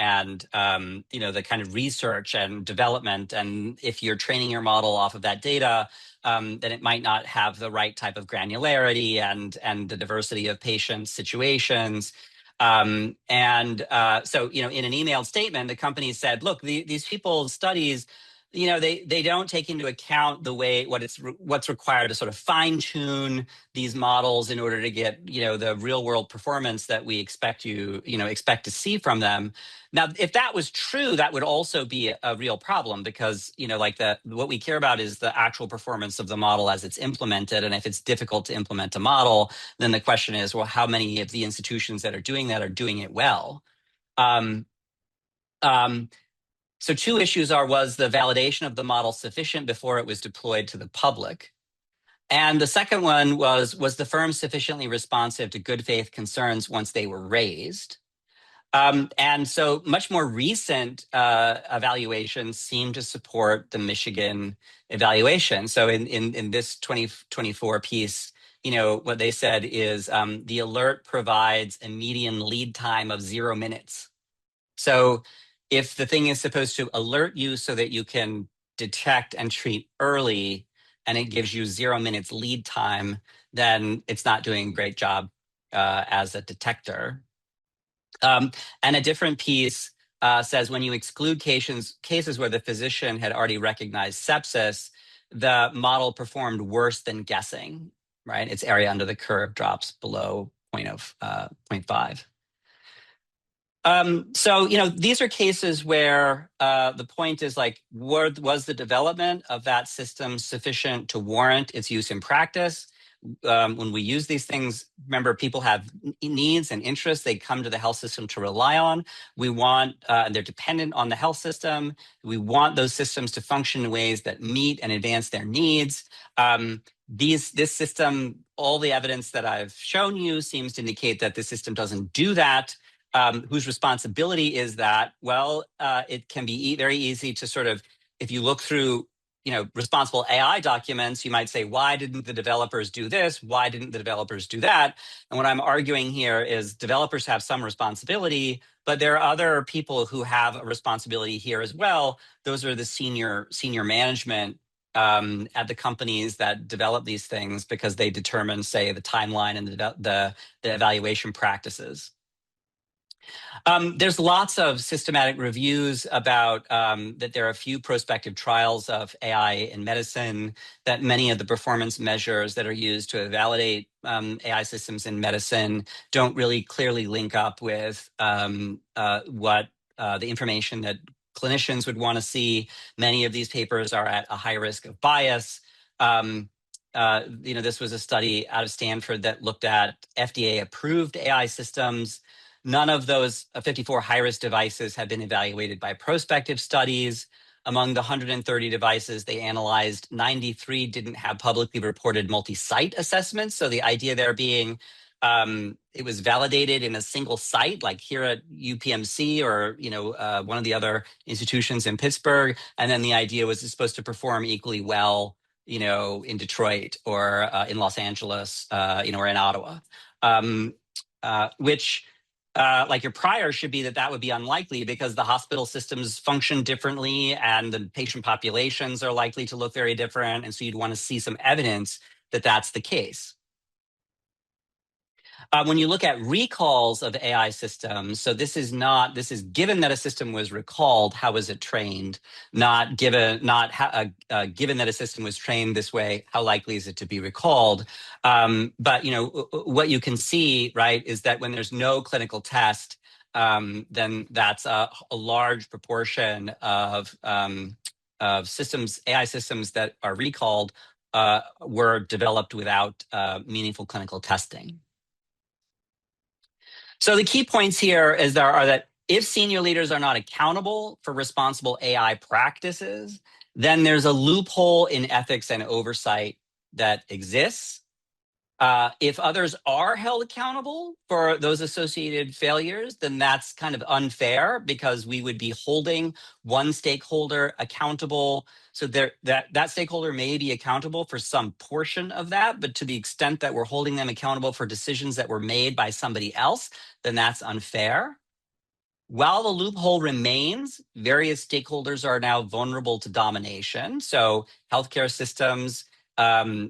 the kind of research and development. And if you're training your model off of that data, then it might not have the right type of granularity and the diversity of patient situations. So, in an emailed statement, the company said, look, these people's studies, they don't take into account the way what's required to sort of fine tune these models in order to get the real world performance that we expect to see from them. Now, if that was true, that would also be a real problem because what we care about is the actual performance of the model as it's implemented. And if it's difficult to implement a model, then the question is, well, how many of the institutions that are doing that are doing it well? So two issues was the validation of the model sufficient before it was deployed to the public? And the second one was the firm sufficiently responsive to good faith concerns once they were raised? And so much more recent evaluations seem to support the Michigan evaluation. So in this 2024 piece, what they said is the alert provides a median lead time of 0 minutes. So if the thing is supposed to alert you so that you can detect and treat early, and it gives you 0 minutes lead time, then it's not doing a great job as a detector. And a different piece says when you exclude cases where the physician had already recognized sepsis, the model performed worse than guessing, right? Its area under the curve drops below 0.5. So, these are cases where the point is was the development of that system sufficient to warrant its use in practice? When we use these things, remember, people have needs and interests they come to the health system to rely on. We want, they're dependent on the health system. We want those systems to function in ways that meet and advance their needs. This system, all the evidence that I've shown you seems to indicate that the system doesn't do that. Whose responsibility is that? Well, it can be very easy to sort of, if you look through responsible AI documents, you might say, why didn't the developers do this? Why didn't the developers do that? And what I'm arguing here is developers have some responsibility, but there are other people who have a responsibility here as well. Those are the senior management at the companies that develop these things because they determine, say, the timeline and the evaluation practices. There's lots of systematic reviews about that there are a few prospective trials of AI in medicine, that many of the performance measures that are used to validate AI systems in medicine don't really clearly link up with what the information that clinicians would want to see. Many of these papers are at a high risk of bias. This was a study out of Stanford that looked at FDA-approved AI systems. None of those 54 high-risk devices have been evaluated by prospective studies. Among the 130 devices they analyzed, 93 didn't have publicly reported multi-site assessments. So the idea there being it was validated in a single site, like here at UPMC or one of the other institutions in Pittsburgh, and then the idea was it's supposed to perform equally well, in Detroit or in Los Angeles, or in Ottawa, which. Like your prior should be that would be unlikely because the hospital systems function differently and the patient populations are likely to look very different. And so you'd want to see some evidence that that's the case. When you look at recalls of AI systems, so this is given that a system was recalled, how was it trained? Not given, not given that a system was trained this way, how likely is it to be recalled? But what you can see, right, is that when there's no clinical test, then that's a large proportion of systems, AI systems that are recalled were developed without meaningful clinical testing. So the key points here are that if senior leaders are not accountable for responsible AI practices, then there's a loophole in ethics and oversight that exists. If others are held accountable for those associated failures, then that's kind of unfair because we would be holding one stakeholder accountable. So that stakeholder may be accountable for some portion of that, but to the extent that we're holding them accountable for decisions that were made by somebody else, then that's unfair. While the loophole remains, various stakeholders are now vulnerable to domination. So healthcare systems,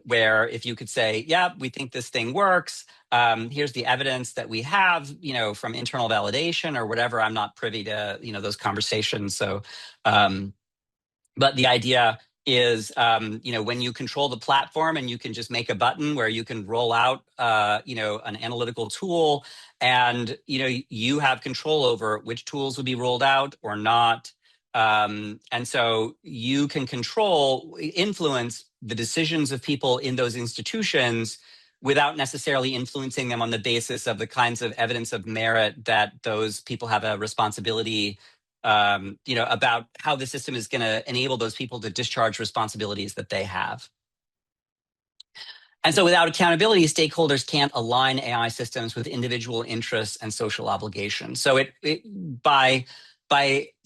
where if you could say, yeah, we think this thing works, here's the evidence that we have, from internal validation or whatever. I'm not privy to, those conversations. So, but the idea is, when you control the platform and you can just make a button where you can roll out, an analytical tool, and you have control over which tools will be rolled out or not. And so you can influence the decisions of people in those institutions without necessarily influencing them on the basis of the kinds of evidence of merit that those people have a responsibility, about how the system is going to enable those people to discharge responsibilities that they have. And so without accountability, stakeholders can't align AI systems with individual interests and social obligations. So by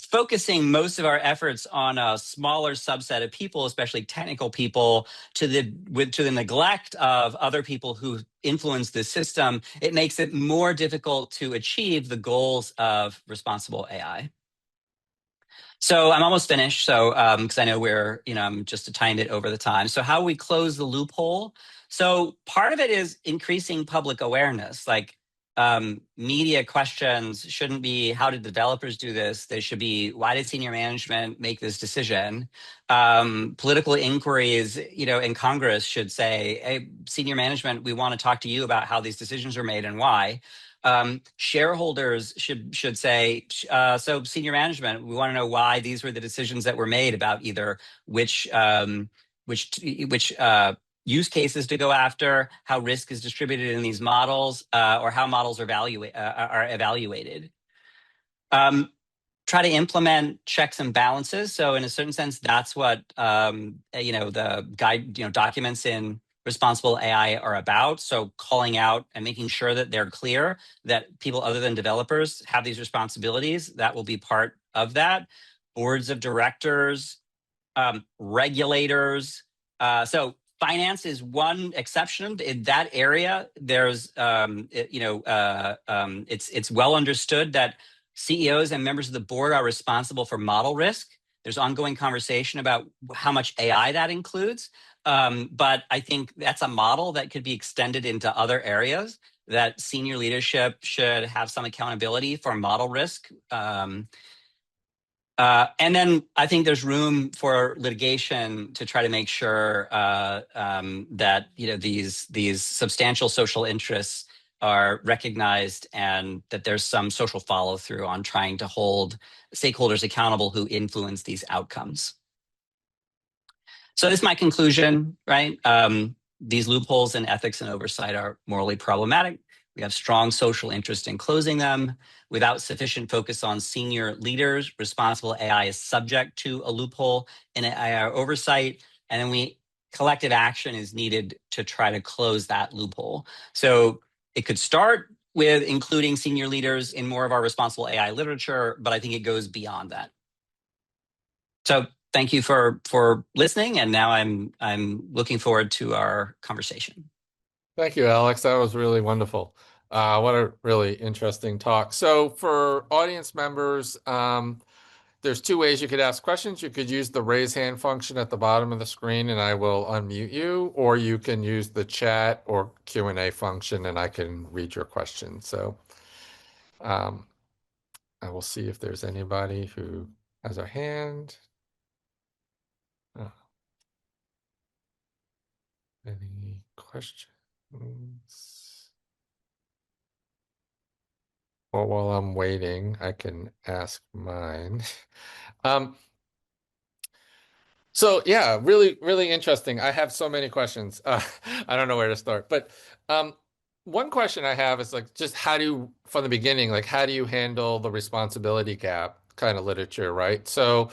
focusing most of our efforts on a smaller subset of people, especially technical people, to the neglect of other people who influence the system, it makes it more difficult to achieve the goals of responsible AI. So I'm almost finished. So because I know I'm just a tiny bit over the time. So how we close the loophole? So part of it is increasing public awareness. Like media questions shouldn't be, how did developers do this? They should be, why did senior management make this decision? Political inquiries, in Congress should say, hey, senior management, we want to talk to you about how these decisions are made and why. Shareholders should say, so senior management, we want to know why these were the decisions that were made about either which use cases to go after, how risk is distributed in these models, or how models are evaluated. Try to implement checks and balances. So in a certain sense, that's what the guide, documents in responsible AI are about. So calling out and making sure that they're clear that people other than developers have these responsibilities, that will be part of that. Boards of directors, regulators. So finance is one exception. In that area, there's, it's well understood that CEOs and members of the board are responsible for model risk. There's ongoing conversation about how much AI that includes. But I think that's a model that could be extended into other areas, that senior leadership should have some accountability for model risk. And then I think there's room for litigation to try to make sure that these substantial social interests are recognized and that there's some social follow through on trying to hold stakeholders accountable who influence these outcomes. So this is my conclusion, right? These loopholes in ethics and oversight are morally problematic. We have strong social interest in closing them. Without sufficient focus on senior leaders, responsible AI is subject to a loophole in AI oversight. And then collective action is needed to try to close that loophole. So it could start with including senior leaders in more of our responsible AI literature, but I think it goes beyond that. So thank you for listening. And now I'm looking forward to our conversation. Thank you, Alex. That was really wonderful. What a really interesting talk. So for audience members, there's two ways you could ask questions. You could use the raise hand function at the bottom of the screen and I will unmute you, or you can use the chat or Q&A function and I can read your question. So um, I will see if there's anybody who has a hand. Uh, any questions? Well, while I'm waiting, I can ask mine. Um, So yeah, really, really interesting. I have so many questions. I don't know where to start, but um, one question I have is like just how do you, from the beginning, like how do you handle the responsibility gap kind of literature, right? So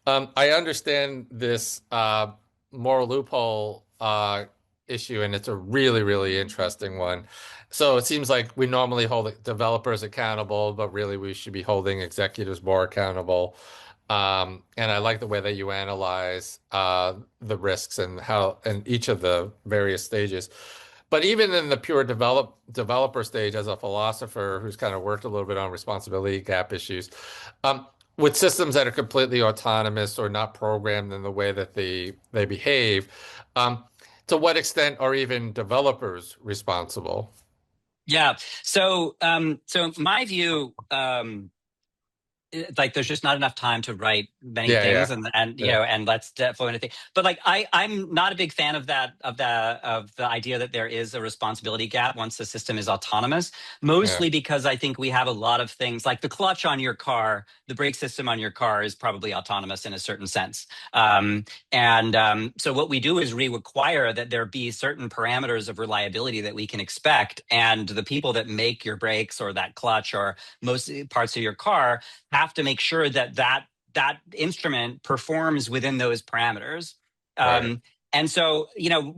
I understand this moral loophole issue, and it's a really, really interesting one. So it seems like we normally hold developers accountable, but really we should be holding executives more accountable. And I like the way that you analyze the risks and how and each of the various stages. But even in the pure developer stage, as a philosopher who's kind of worked a little bit on responsibility gap issues, um, with systems that are completely autonomous or not programmed in the way that they behave, um, to what extent are even developers responsible? Yeah. So my view, like there's just not enough time to write many Yeah, things, yeah, and yeah, and let's definitely anything. But like I'm not a big fan of the idea that there is a responsibility gap once the system is autonomous, yeah, mostly because I think we have a lot of things like the clutch on your car, the brake system on your car is probably autonomous in a certain sense. So what we do is we require that there be certain parameters of reliability that we can expect, and the people that make your brakes or that clutch or most parts of your car have to make sure that that instrument performs within those parameters. right. And so,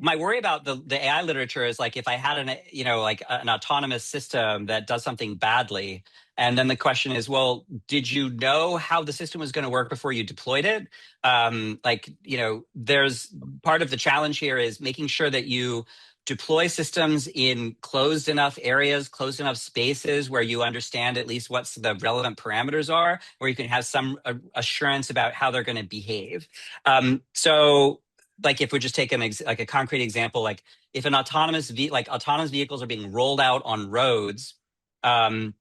my worry about the AI literature is like if I had like an autonomous system that does something badly, and then the question is, well, did you know how the system was going to work before you deployed it? There's part of the challenge here is making sure that you deploy systems in closed enough areas, closed enough spaces where you understand at least what's the relevant parameters are, where you can have some assurance about how they're going to behave. So, like if we just take like a concrete example, like if an autonomous vehicles are being rolled out on roads, um,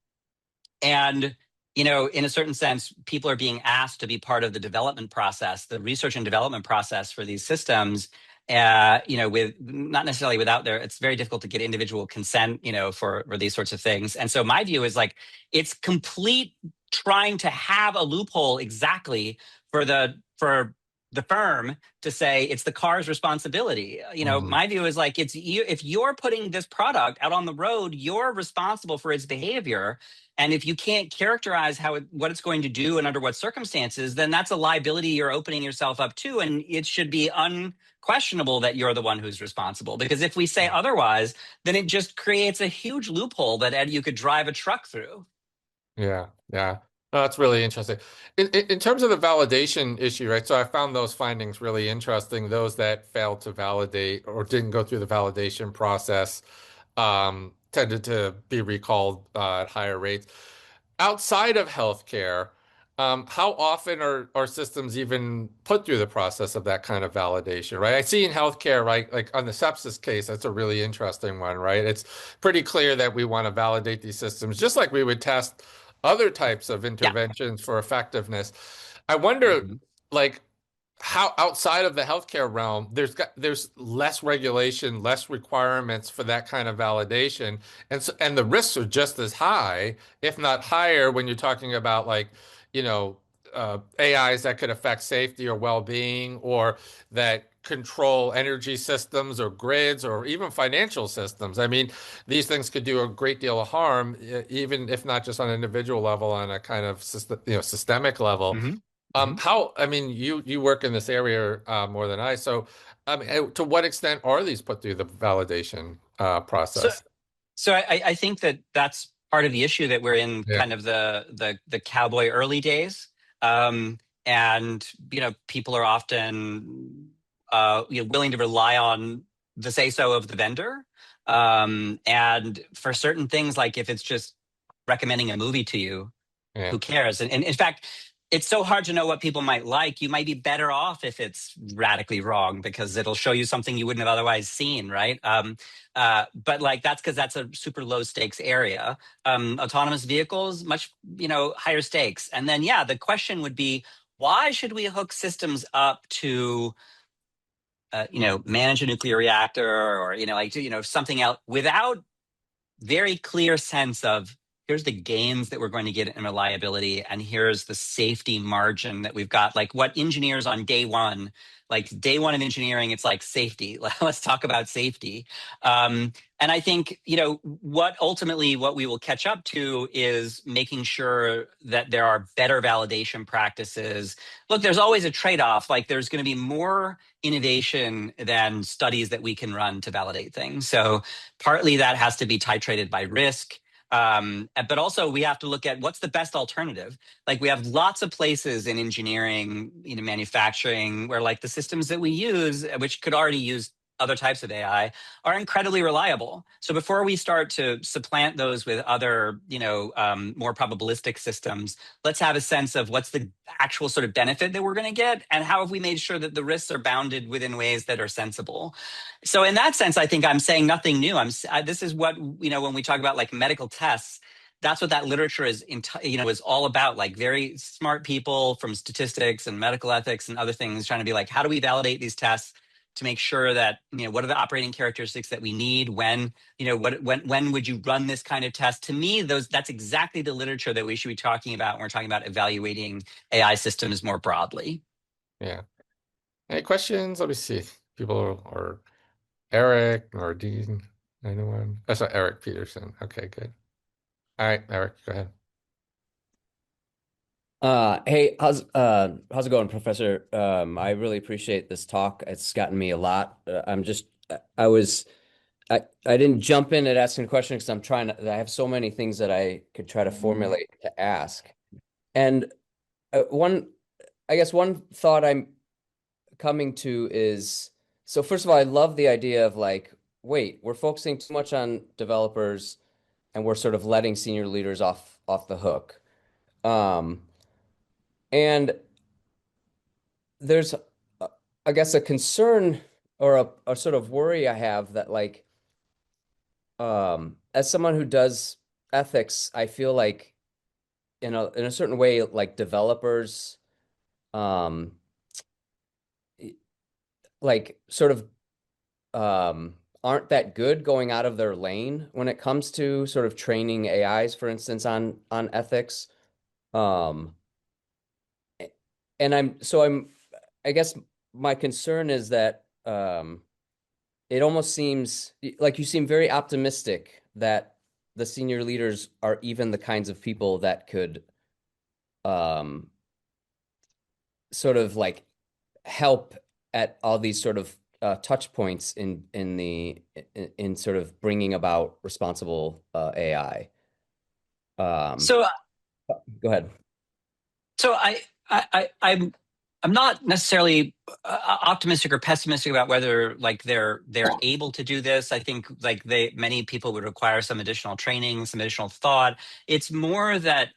and in a certain sense, people are being asked to be part of the development process, the research and development process for these systems. With not necessarily without their, it's very difficult to get individual consent, for these sorts of things. And so my view is like it's complete trying to have a loophole exactly for the firm to say it's the car's responsibility. Mhm. My view is like it's you, if you're putting this product out on the road, you're responsible for its behavior, and if you can't characterize what it's going to do and under what circumstances, then that's a liability you're opening yourself up to. And it should be unquestionable that you're the one who's responsible. Because if we say otherwise, then it just creates a huge loophole that you could drive a truck through. Yeah, yeah. No, that's really interesting. In terms of the validation issue, right? So I found those findings really interesting. Those that failed to validate or didn't go through the validation process tended to be recalled at higher rates. Outside of healthcare, how often are systems even put through the process of that kind of validation, right? I see in healthcare, right, like on the sepsis case, that's a really interesting one, right? It's pretty clear that we want to validate these systems, just like we would test other types of Yeah. interventions for effectiveness. I wonder, Mm-hmm. like, how outside of the healthcare realm, there's less regulation, less requirements for that kind of validation, and the risks are just as high, if not higher, when you're talking about like, you know, AIs that could affect safety or well-being, or that control energy systems or grids or even financial systems. I mean, these things could do a great deal of harm, even if not just on an individual level, on a kind of systemic level. Mm-hmm. Mm-hmm. I mean, you work in this area more than I, so I mean, to what extent are these put through the validation So process? So I think that that's part of the issue that we're in Yeah, kind of the cowboy early days. And people are often willing to rely on the say so of the vendor. And for certain things, like if it's just recommending a movie to you, yeah, who cares? And in fact, it's so hard to know what people might like. You might be better off if it's radically wrong because it'll show you something you wouldn't have otherwise seen, right? But like that's because that's a super low stakes area. Autonomous vehicles, much higher stakes. And then yeah, the question would be, why should we hook systems up to manage a nuclear reactor or something else without very clear sense of here's the gains that we're going to get in reliability and here's the safety margin that we've got, like what engineers on day one of engineering, it's like safety. Let's talk about safety. And I think what we will catch up to is making sure that there are better validation practices. Look, there's always a trade-off. Like there's going to be more innovation than studies that we can run to validate things. So partly that has to be titrated by risk. But also we have to look at what's the best alternative. Like we have lots of places in engineering, manufacturing, where like the systems that we use, which could already use other types of AI, are incredibly reliable. So before we start to supplant those with other, more probabilistic systems, let's have a sense of what's the actual sort of benefit that we're going to get, and how have we made sure that the risks are bounded within ways that are sensible. So in that sense, I think I'm saying nothing new. This is what when we talk about like medical tests. That's what that literature is all about. Like very smart people from statistics and medical ethics and other things trying to be like, how do we validate these tests to make sure that what are the operating characteristics that we need, when would you run this kind of test. To me, that's exactly the literature that we should be talking about when we're talking about evaluating AI systems more broadly. Yeah. Any questions? Let me see. People or Eric or Dean, anyone? That's not Eric Peterson. Okay, good. All right, Eric, go ahead. Hey, how's it going, Professor? I really appreciate this talk. It's gotten me a lot. I didn't jump in at asking a question because I have so many things that I could try to formulate to ask. And one, I guess one thought I'm coming to is, so first of all, I love the idea of like, wait, we're focusing too much on developers and we're sort of letting senior leaders off the hook. Um, and there's, I guess, a concern or a sort of worry I have that like, as someone who does ethics, I feel like in a certain way, like developers, um, like sort of aren't that good going out of their lane when it comes to sort of training AIs, for instance, on ethics. Um, and I guess my concern is that it almost seems like you seem very optimistic that the senior leaders are even the kinds of people that could um, sort of like help at all these sort of touch points in sort of bringing about responsible AI. Um, So Go ahead. So I'm not necessarily optimistic or pessimistic about whether like they're able to do this. I think like many people would require some additional training, some additional thought. It's more that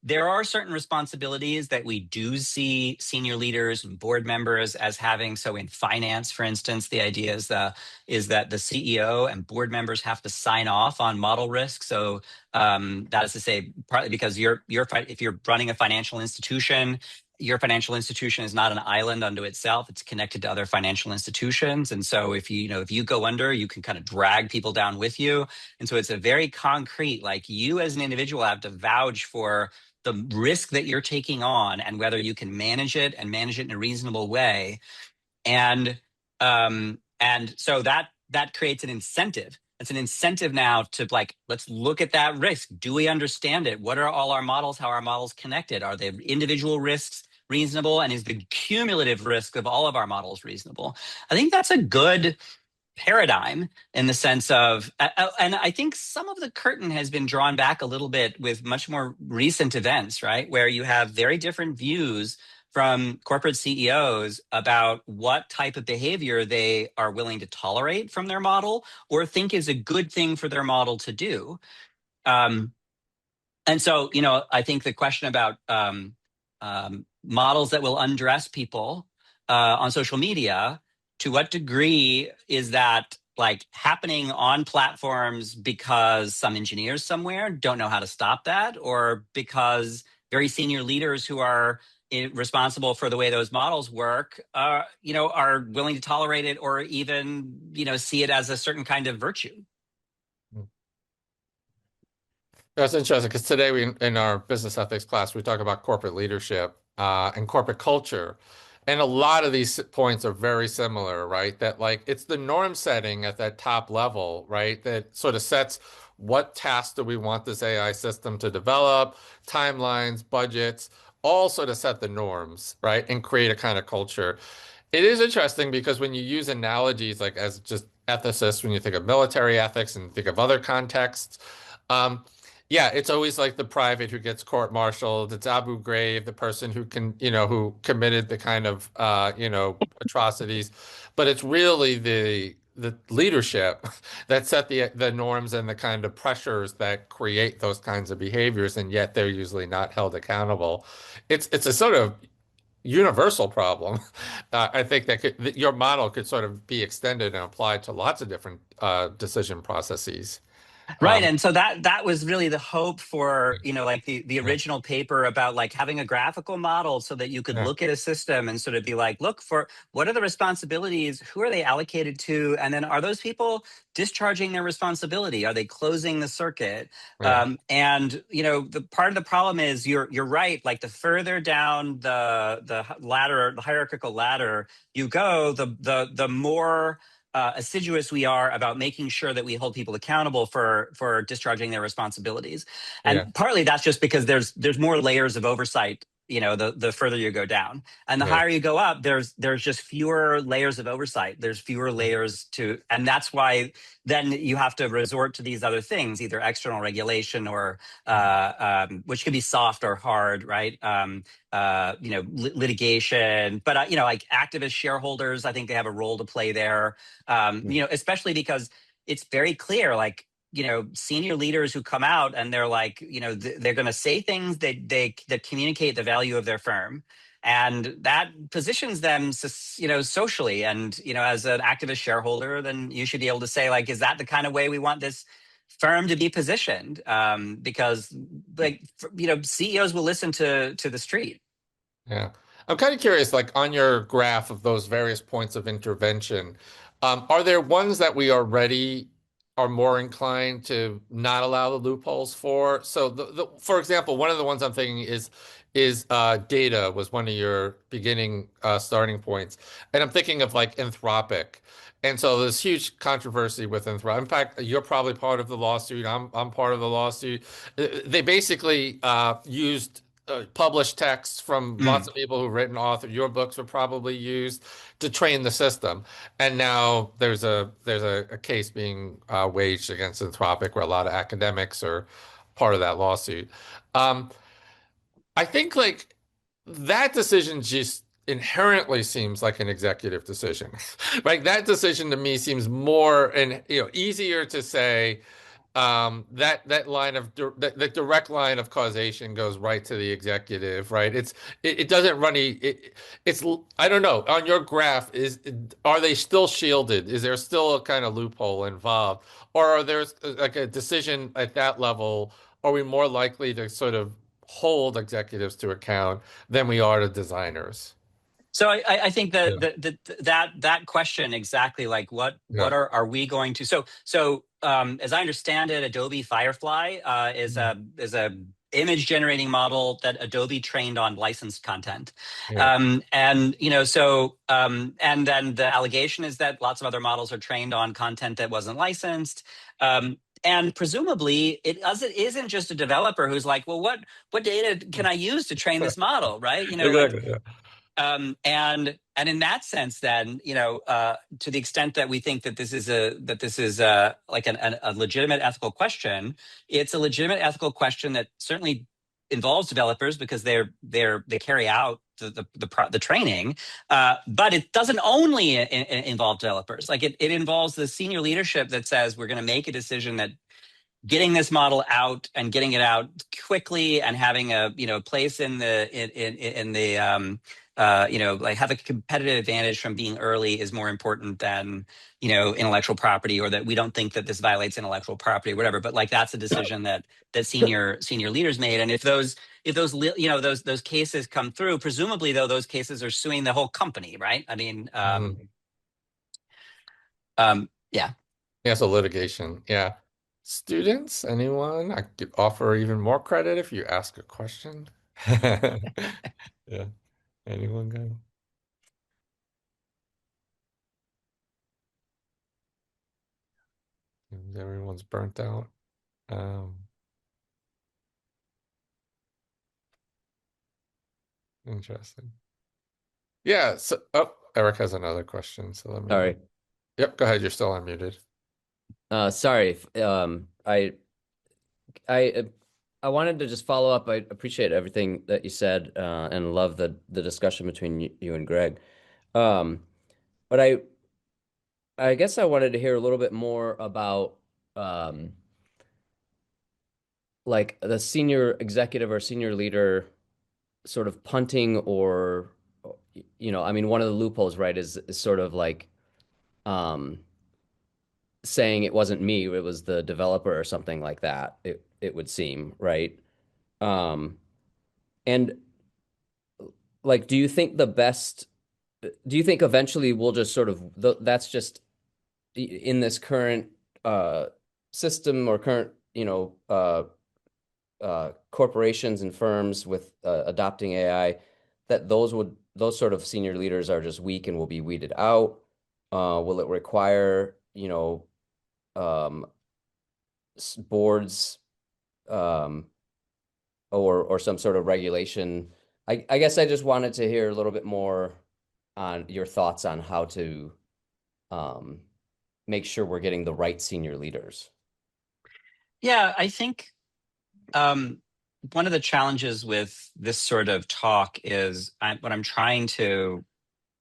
there are certain responsibilities that we do see senior leaders and board members as having. So in finance, for instance, the idea is that the CEO and board members have to sign off on model risk. So that is to say, partly because if you're running a financial institution, your financial institution is not an island unto itself. It's connected to other financial institutions. And so if you go under, you can kind of drag people down with you. And so it's a very concrete, like you as an individual have to vouch for the risk that you're taking on and whether you can manage it and manage it in a reasonable way. And so that creates an incentive. It's an incentive now to like, let's look at that risk. Do we understand it? What are all our models? How are our models connected? Are the individual risks reasonable? And is the cumulative risk of all of our models reasonable? I think that's a good paradigm in the sense of, and I think some of the curtain has been drawn back a little bit with much more recent events, right? Where you have very different views from corporate CEOs about what type of behavior they are willing to tolerate from their model or think is a good thing for their model to do. And so, I think the question about models that will undress people on social media, to what degree is that like happening on platforms because some engineers somewhere don't know how to stop that, or because very senior leaders who are responsible for the way those models work, are willing to tolerate it, or even, see it as a certain kind of virtue? That's interesting because today in our business ethics class, we talk about corporate leadership and corporate culture. And a lot of these points are very similar, right? That like it's the norm setting at that top level, right? That sort of sets what tasks do we want this AI system to develop, timelines, budgets, all sort of set the norms, right? And create a kind of culture. It is interesting because when you use analogies like as just ethicists, when you think of military ethics and think of other contexts, um, yeah, it's always like the private who gets court-martialed. It's Abu Ghraib, the person who who committed the kind of, atrocities. But it's really the leadership that set the norms and the kind of pressures that create those kinds of behaviors, and yet they're usually not held accountable. It's a sort of universal problem. I think that your model could sort of be extended and applied to lots of different decision processes. Right. Um, And so that was really the hope for, like the yeah, original paper about like having a graphical model so that you could yeah, look at a system and sort of be like, look, for what are the responsibilities? Who are they allocated to? And then are those people discharging their responsibility? Are they closing the circuit? right, And the part of the problem is you're right. Like the further down the ladder, the hierarchical ladder you go, the more assiduous we are about making sure that we hold people accountable for discharging their responsibilities. yeah, And partly that's just because there's more layers of oversight, the further you go down. And the yeah, higher you go up, there's just fewer layers of oversight. There's fewer layers and that's why then you have to resort to these other things, either external regulation or which can be soft or hard, right? Litigation, but like activist shareholders, I think they have a role to play there. Especially because it's very clear, like, senior leaders who come out and they're like, they're going to say things that communicate the value of their firm. And that positions them, socially. And, as an activist shareholder, then you should be able to say, like, is that the kind of way we want this firm to be positioned? Because, like, CEOs will listen to the street. yeah. I'm kind of curious, like on your graph of those various points of intervention, are there ones that we already are more inclined to not allow the loopholes for? So, for example, one of the ones I'm thinking is data was one of your beginning starting points, and I'm thinking of like Anthropic. And so there's huge controversy with Anthropic. In fact, you're probably part of the lawsuit. I'm part of the lawsuit. They basically used published texts from lots Mm. of people who've written author. Your books were probably used to train the system, and now there's a case being waged against Anthropic where a lot of academics are part of that lawsuit. Um, I think like that decision just inherently seems like an executive decision. Like that decision to me seems more and easier to say that line of the direct line of causation goes right to the executive, right? It doesn't run it's I don't know. On your graph, are they still shielded? Is there still a kind of loophole involved? Or are there like a decision at that level? Are we more likely to sort of hold executives to account than we are to designers? So I think Yeah. that question exactly, like what Yeah. are we going to, so as I understand it, Adobe Firefly is a image generating model that Adobe trained on licensed content. Yeah. And and then the allegation is that lots of other models are trained on content that wasn't licensed. And presumably it isn't just a developer who's like, well, what data can I use to train this model, right? Like, Exactly. Yeah. and in that sense, then, to the extent that we think that this is like a legitimate ethical question, it's a legitimate ethical question that certainly involves developers because they carry out the training, but it doesn't only involve developers. Like it involves the senior leadership that says we're going to make a decision that getting this model out and getting it out quickly and having a place in the like have a competitive advantage from being early is more important than intellectual property, or that we don't think that this violates intellectual property or whatever. But like that's a decision that senior leaders made. And if those those cases come through, presumably though those cases are suing the whole company, right? I mean, yeah. Yeah, so litigation. Yeah. Students, anyone? I could offer even more credit if you ask a question. Yeah. Anyone go? Everyone's burnt out. Interesting. Yeah. So, oh, Eric has another question. So let me. Sorry. Yep. Go ahead. You're still unmuted. Sorry. I I wanted to just follow up. I appreciate everything that you said, and love the discussion between you and Greg. Um, but I guess I wanted to hear a little bit more about um, like the senior executive or senior leader sort of punting, or I mean, one of the loopholes, right, is sort of like um, saying it wasn't me, it was the developer or something like that. It would seem, right? Um, and like, do you think eventually we'll just sort of that's just in this current uh system, or current corporations and firms with adopting AI, that those sort of senior leaders are just weak and will be weeded out? Will it require um boards, um or some sort of regulation? I guess I just wanted to hear a little bit more on your thoughts on how to um, make sure we're getting the right senior leaders. Yeah, I think one of the challenges with this sort of talk is what I'm trying to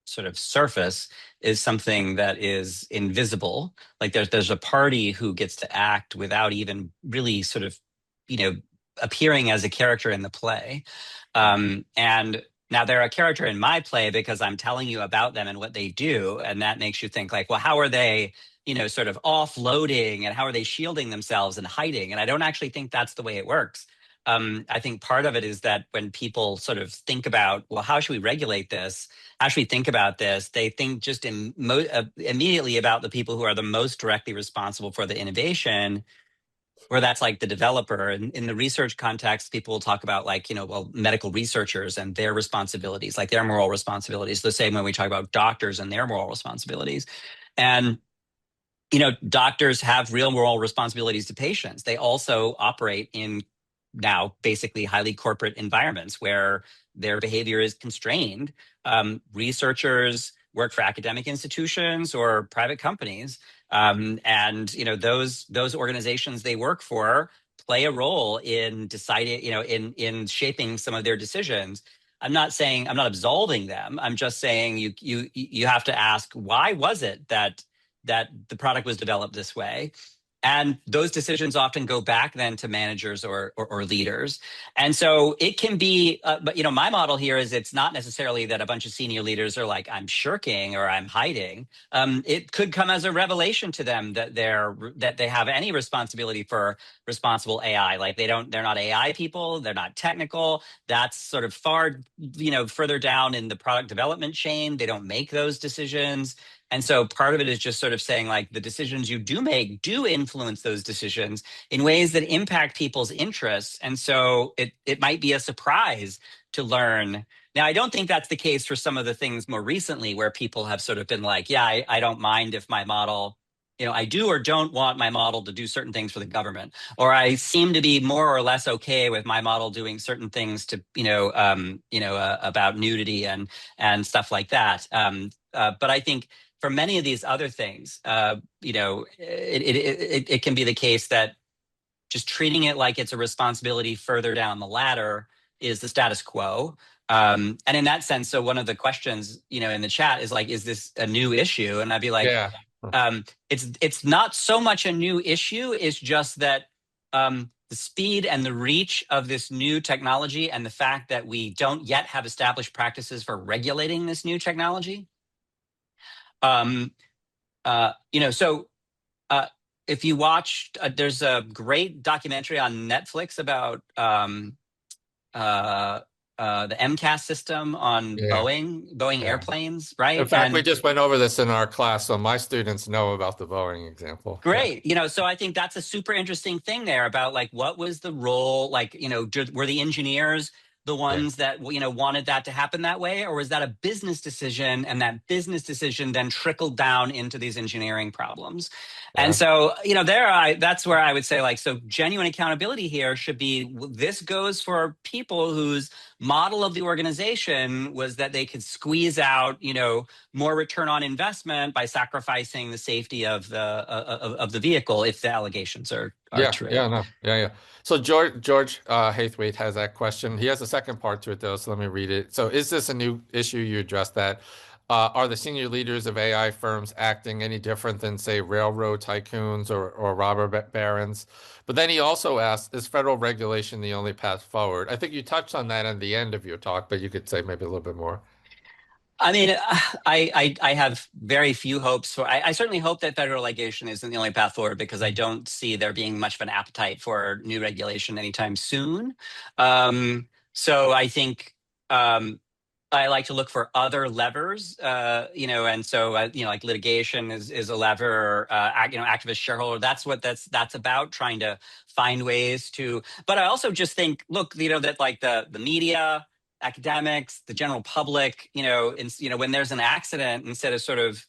sort of surface is something that is invisible. Like there's a party who gets to act without even really sort of, you know, appearing as a character in the play. And now they're a character in my play because I'm telling you about them and what they do. And that makes you think like, well, how are they, sort of offloading, and how are they shielding themselves and hiding? And I don't actually think that's the way it works. I think part of it is that when people sort of think about, well, how should we regulate this? How should we think about this? They think just immediately about the people who are the most directly responsible for the innovation, where that's like the developer. And in the research context, people will talk about like, well, medical researchers and their responsibilities, like their moral responsibilities, the same way we talk about doctors and their moral responsibilities. And doctors have real moral responsibilities to patients. They also operate in now basically highly corporate environments where their behavior is constrained. Researchers work for academic institutions or private companies, and those organizations they work for play a role in deciding, in shaping some of their decisions. I'm not absolving them. I'm just saying you have to ask, why was it that the product was developed this way? And those decisions often go back then to managers or leaders. And so it can be, but my model here is it's not necessarily that a bunch of senior leaders are like, I'm shirking or I'm hiding. It could come as a revelation to them that they have any responsibility for responsible AI. Like they're not AI people, they're not technical. That's sort of far, further down in the product development chain. They don't make those decisions. And so part of it is just sort of saying like the decisions you do make do influence those decisions in ways that impact people's interests. And so it might be a surprise to learn. Now, I don't think that's the case for some of the things more recently where people have sort of been like, yeah, I don't mind if my model, I do or don't want my model to do certain things for the government, or I seem to be more or less okay with my model doing certain things to, about nudity and stuff like that. But I think for many of these other things, it can be the case that just treating it like it's a responsibility further down the ladder is the status quo. And in that sense, so one of the questions, in the chat is like, is this a new issue? And I'd be like, Yeah. it's not so much a new issue. It's just that the speed and the reach of this new technology and the fact that we don't yet have established practices for regulating this new technology. So if you watched, there's a great documentary on Netflix about the MCAS system on Yeah. Boeing Yeah. airplanes, In right? fact, we just went over this in our class, so my students know about the Boeing example. Yeah. Great. So I think that's a super interesting thing there about like, what was the role? Like, were the engineers the Yeah. ones that, wanted that to happen that way? Or was that a business decision? And that business decision then trickled down into these engineering problems. And Yeah. so, that's where I would say like, so genuine accountability here should be, this goes for people whose model of the organization was that they could squeeze out, more return on investment by sacrificing the safety of the vehicle if the allegations are Yeah, true. yeah, no, yeah, yeah. So George Hathwaite has that question. He has a second part to it though, so let me read it. So, is this a new issue? You addressed that. Are the senior leaders of AI firms acting any different than, say, railroad tycoons or robber barons? But then he also asked, is federal regulation the only path forward? I think you touched on that at the end of your talk, but you could say maybe a little bit more. I mean, I have very few hopes for. I certainly hope that federal regulation isn't the only path forward because I don't see there being much of an appetite for new regulation anytime soon. So I think I like to look for other levers, and so like litigation is a lever. Activist shareholder. That's what that's about. Trying to find ways to. But I also just think, look, that like the media, academics, the general public, when there's an accident, instead of sort of,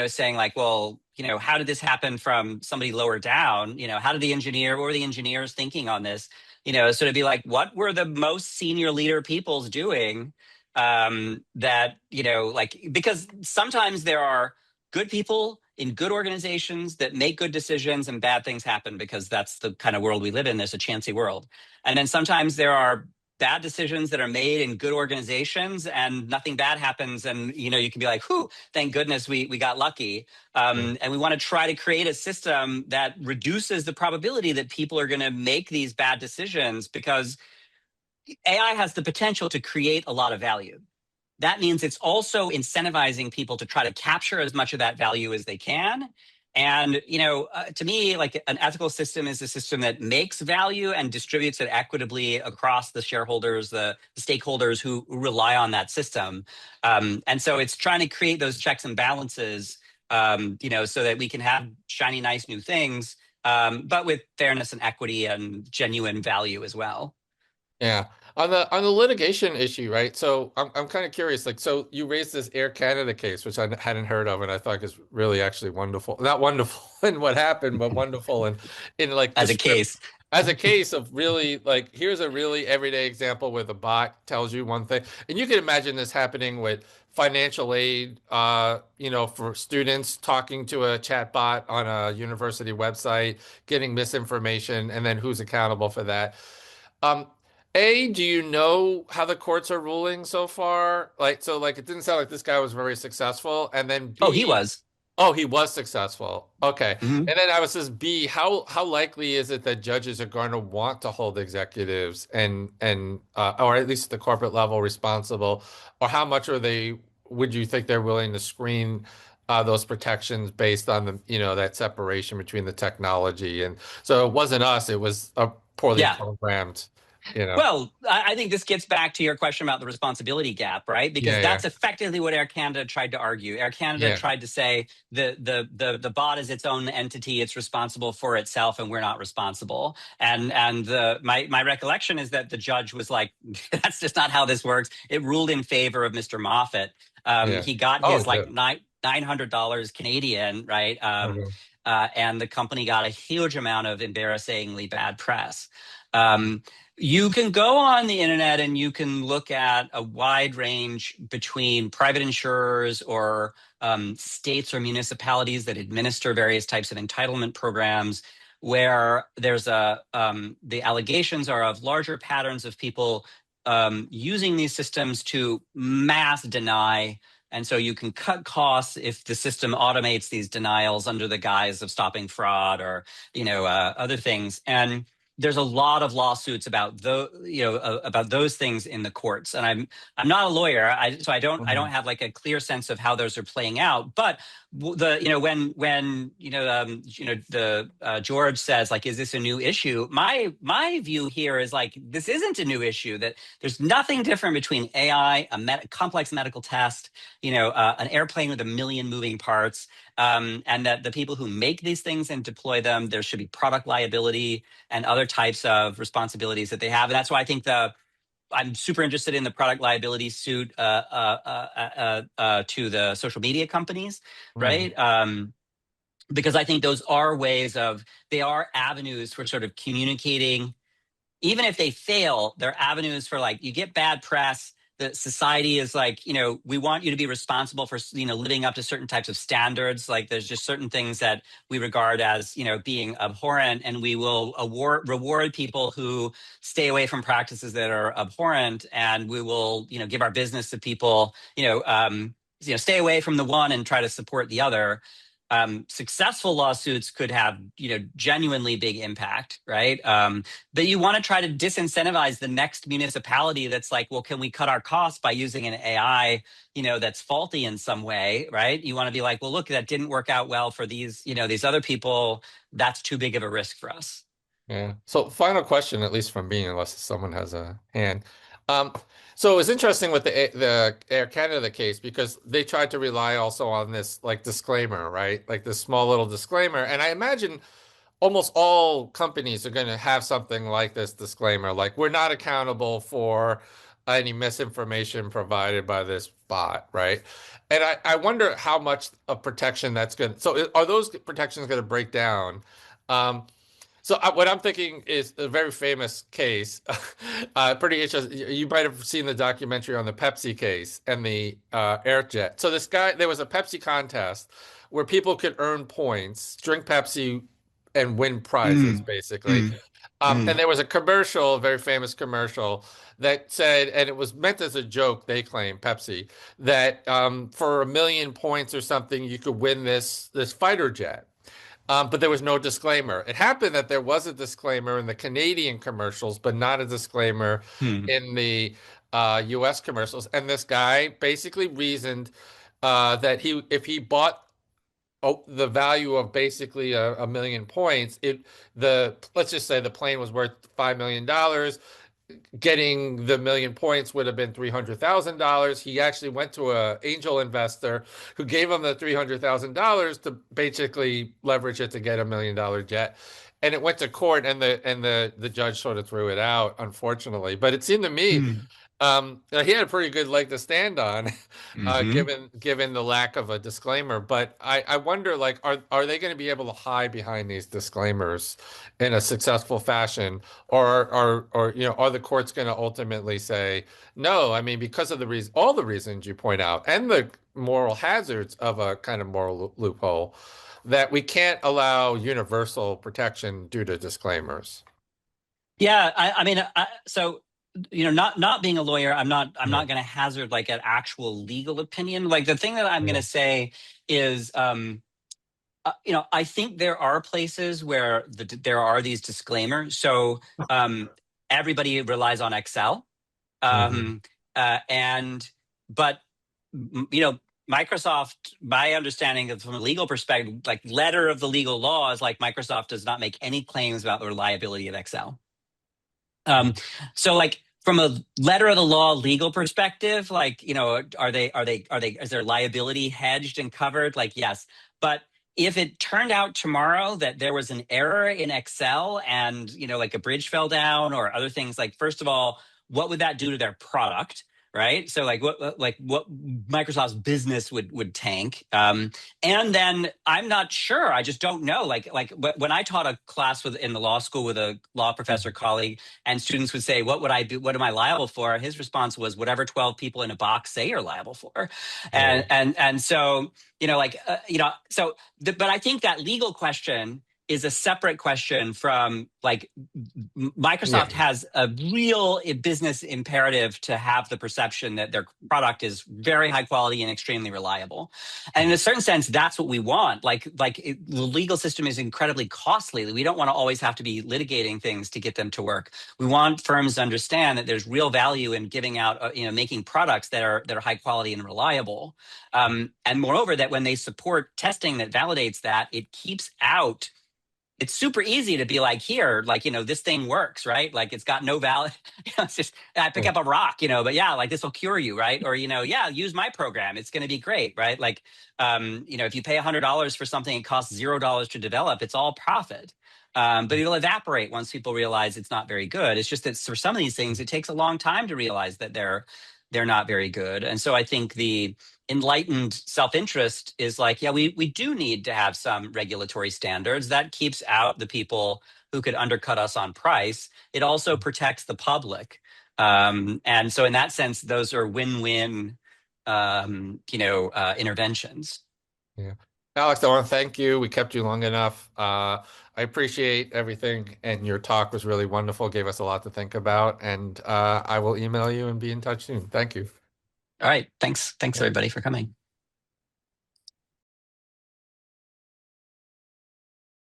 saying like, well, how did this happen from somebody lower down? How did what were the engineers thinking on this? Sort of be like, what were the most senior leader peoples doing? That, like, because sometimes there are good people in good organizations that make good decisions and bad things happen because that's the kind of world we live in. There's a chancy world. And then sometimes there are bad decisions that are made in good organizations and nothing bad happens. And, you can be like, whew, thank goodness we got lucky. Yeah. And we want to try to create a system that reduces the probability that people are going to make these bad decisions because AI has the potential to create a lot of value. That means it's also incentivizing people to try to capture as much of that value as they can. And, to me, like an ethical system is a system that makes value and distributes it equitably across the shareholders, the stakeholders who rely on that system. And so it's trying to create those checks and balances, so that we can have shiny, nice new things, but with fairness and equity and genuine value as well. Yeah. On the litigation issue, right? So I'm kind of curious. Like, so you raised this Air Canada case, which I hadn't heard of, and I thought is really actually wonderful. Not wonderful in what happened, but wonderful in like the As a script case. as a case of really like here's a really everyday example where the bot tells you one thing, and you can imagine this happening with financial aid, for students talking to a chat bot on a university website, getting misinformation, and then who's accountable for that. Um, do you know how the courts are ruling so far? Like it didn't sound like this guy was very successful. And then Oh, he B, was. oh, he was successful. Okay. Mhm. And then I was just B, how likely is it that judges are going to want to hold executives and or at least at the corporate level responsible, or how much would you think they're willing to screen those protections based on that separation between the technology? And so it wasn't us, it was a poorly Yeah. programmed. Well, I think this gets back to your question about the responsibility gap, right? Because Yeah, yeah, that's effectively what Air Canada tried to argue. Air Canada yeah, tried to say the bot is its own entity; it's responsible for itself, and we're not responsible. And my recollection is that the judge was like, "That's just not how this works." It ruled in favor of Mr. Moffat. yeah. He got Oh, his it like did. $900 Canadian, right? Okay. And the company got a huge amount of embarrassingly bad press. Um, you can go on the internet and you can look at a wide range between private insurers or states or municipalities that administer various types of entitlement programs where there's the allegations are of larger patterns of people using these systems to mass deny. And so you can cut costs if the system automates these denials under the guise of stopping fraud or, other things. And there's a lot of lawsuits about about those things in the courts. And I'm not a lawyer, so I don't have like a clear sense of how those are playing out. But when the George says like, is this a new issue? My view here is like, this isn't a new issue. That there's nothing different between AI, a complex medical test, an airplane with a million moving parts, and that the people who make these things and deploy them, there should be product liability and other types of responsibilities that they have. And that's why I think I'm super interested in the product liability suit to the social media companies, right? Because I think those are they are avenues for sort of communicating. Even if they fail, they're avenues for like, you get bad press. The society is like, we want you to be responsible for, living up to certain types of standards. Like there's just certain things that we regard as, being abhorrent, and we will reward people who stay away from practices that are abhorrent. And we will, give our business to people, stay away from the one and try to support the other. Successful lawsuits could have, genuinely big impact, right? But you want to try to disincentivize the next municipality that's like, well, can we cut our costs by using an AI, that's faulty in some way, right? You want to be like, well, look, that didn't work out well for these, these other people. That's too big of a risk for us. Yeah. So final question, at least from me, unless someone has a hand. So it's interesting with the Air Canada case because they tried to rely also on this like disclaimer, right? Like this small little disclaimer. And I imagine almost all companies are going to have something like this disclaimer, like we're not accountable for any misinformation provided by this bot, right? And I wonder how much of protection that's going to, so are those protections going to break down? Um, what I'm thinking is a very famous case, pretty interesting. You might have seen the documentary on the Pepsi case and the air jet. So there was a Pepsi contest where people could earn points, drink Pepsi, and win prizes, basically. And there was a commercial, a very famous commercial, that said, and it was meant as a joke, they claim, Pepsi, that for 1 million points or something, you could win this fighter jet. But there was no disclaimer. It happened that there was a disclaimer in the Canadian commercials, but not a disclaimer in the US commercials. And this guy basically reasoned that if he bought the value of basically 1 million points, let's just say the plane was worth $5 million. Getting the 1 million points would have been $300,000. He actually went to an angel investor who gave him the $300,000 to basically leverage it to get $1 million jet. And it went to court, and the judge sort of threw it out, unfortunately. But it seemed to me he had a pretty good leg to stand on, given the lack of a disclaimer. But I wonder, like, are they going to be able to hide behind these disclaimers in a successful fashion, or are the courts going to ultimately say no? I mean, because of all the reasons you point out, and the moral hazards of a kind of moral loophole, that we can't allow universal protection due to disclaimers. Yeah, I mean, so not being a lawyer, I'm not going to hazard like an actual legal opinion. Like the thing that I'm going to say is, I think there are places where there are these disclaimers. So everybody relies on Excel, but Microsoft, my understanding from a legal perspective, like letter of the legal law is like Microsoft does not make any claims about the reliability of Excel. So like from a letter of the law legal perspective, like, is their liability hedged and covered? Like, yes. But if it turned out tomorrow that there was an error in Excel and, like a bridge fell down or other things, like, first of all, what would that do to their product? Right. So like what Microsoft's business would tank. And then I'm not sure. I just don't know. Like when I taught a class in the law school with a law professor colleague, and students would say, what would I do? What am I liable for? His response was, whatever 12 people in a box say you're liable for. And so, but I think that legal question is a separate question from like Yeah. Microsoft has a real business imperative to have the perception that their product is very high quality and extremely reliable. And in a certain sense, that's what we want. The legal system is incredibly costly. We don't want to always have to be litigating things to get them to work. We want firms to understand that there's real value in giving out, making products that are high quality and reliable. And moreover, that when they support testing that validates that, it keeps out. It's super easy to be like, here, like, this thing works, right? Like it's got no value. It's just, I pick up a rock, but yeah, like this will cure you, right? Or, yeah, use my program. It's going to be great, right? Like, if you pay $100 for something, it costs $0 to develop. It's all profit. But it'll evaporate once people realize it's not very good. It's just that for some of these things, it takes a long time to realize that they're not very good. And so I think the enlightened self-interest is like, yeah, we do need to have some regulatory standards. That keeps out the people who could undercut us on price. It also protects the public. And so in that sense, those are win-win, interventions. Yeah. Alex, I want to thank you. We kept you long enough. I appreciate everything, and your talk was really wonderful, gave us a lot to think about, and I will email you and be in touch soon. Thank you. All right. Thanks, Yeah. everybody, for coming.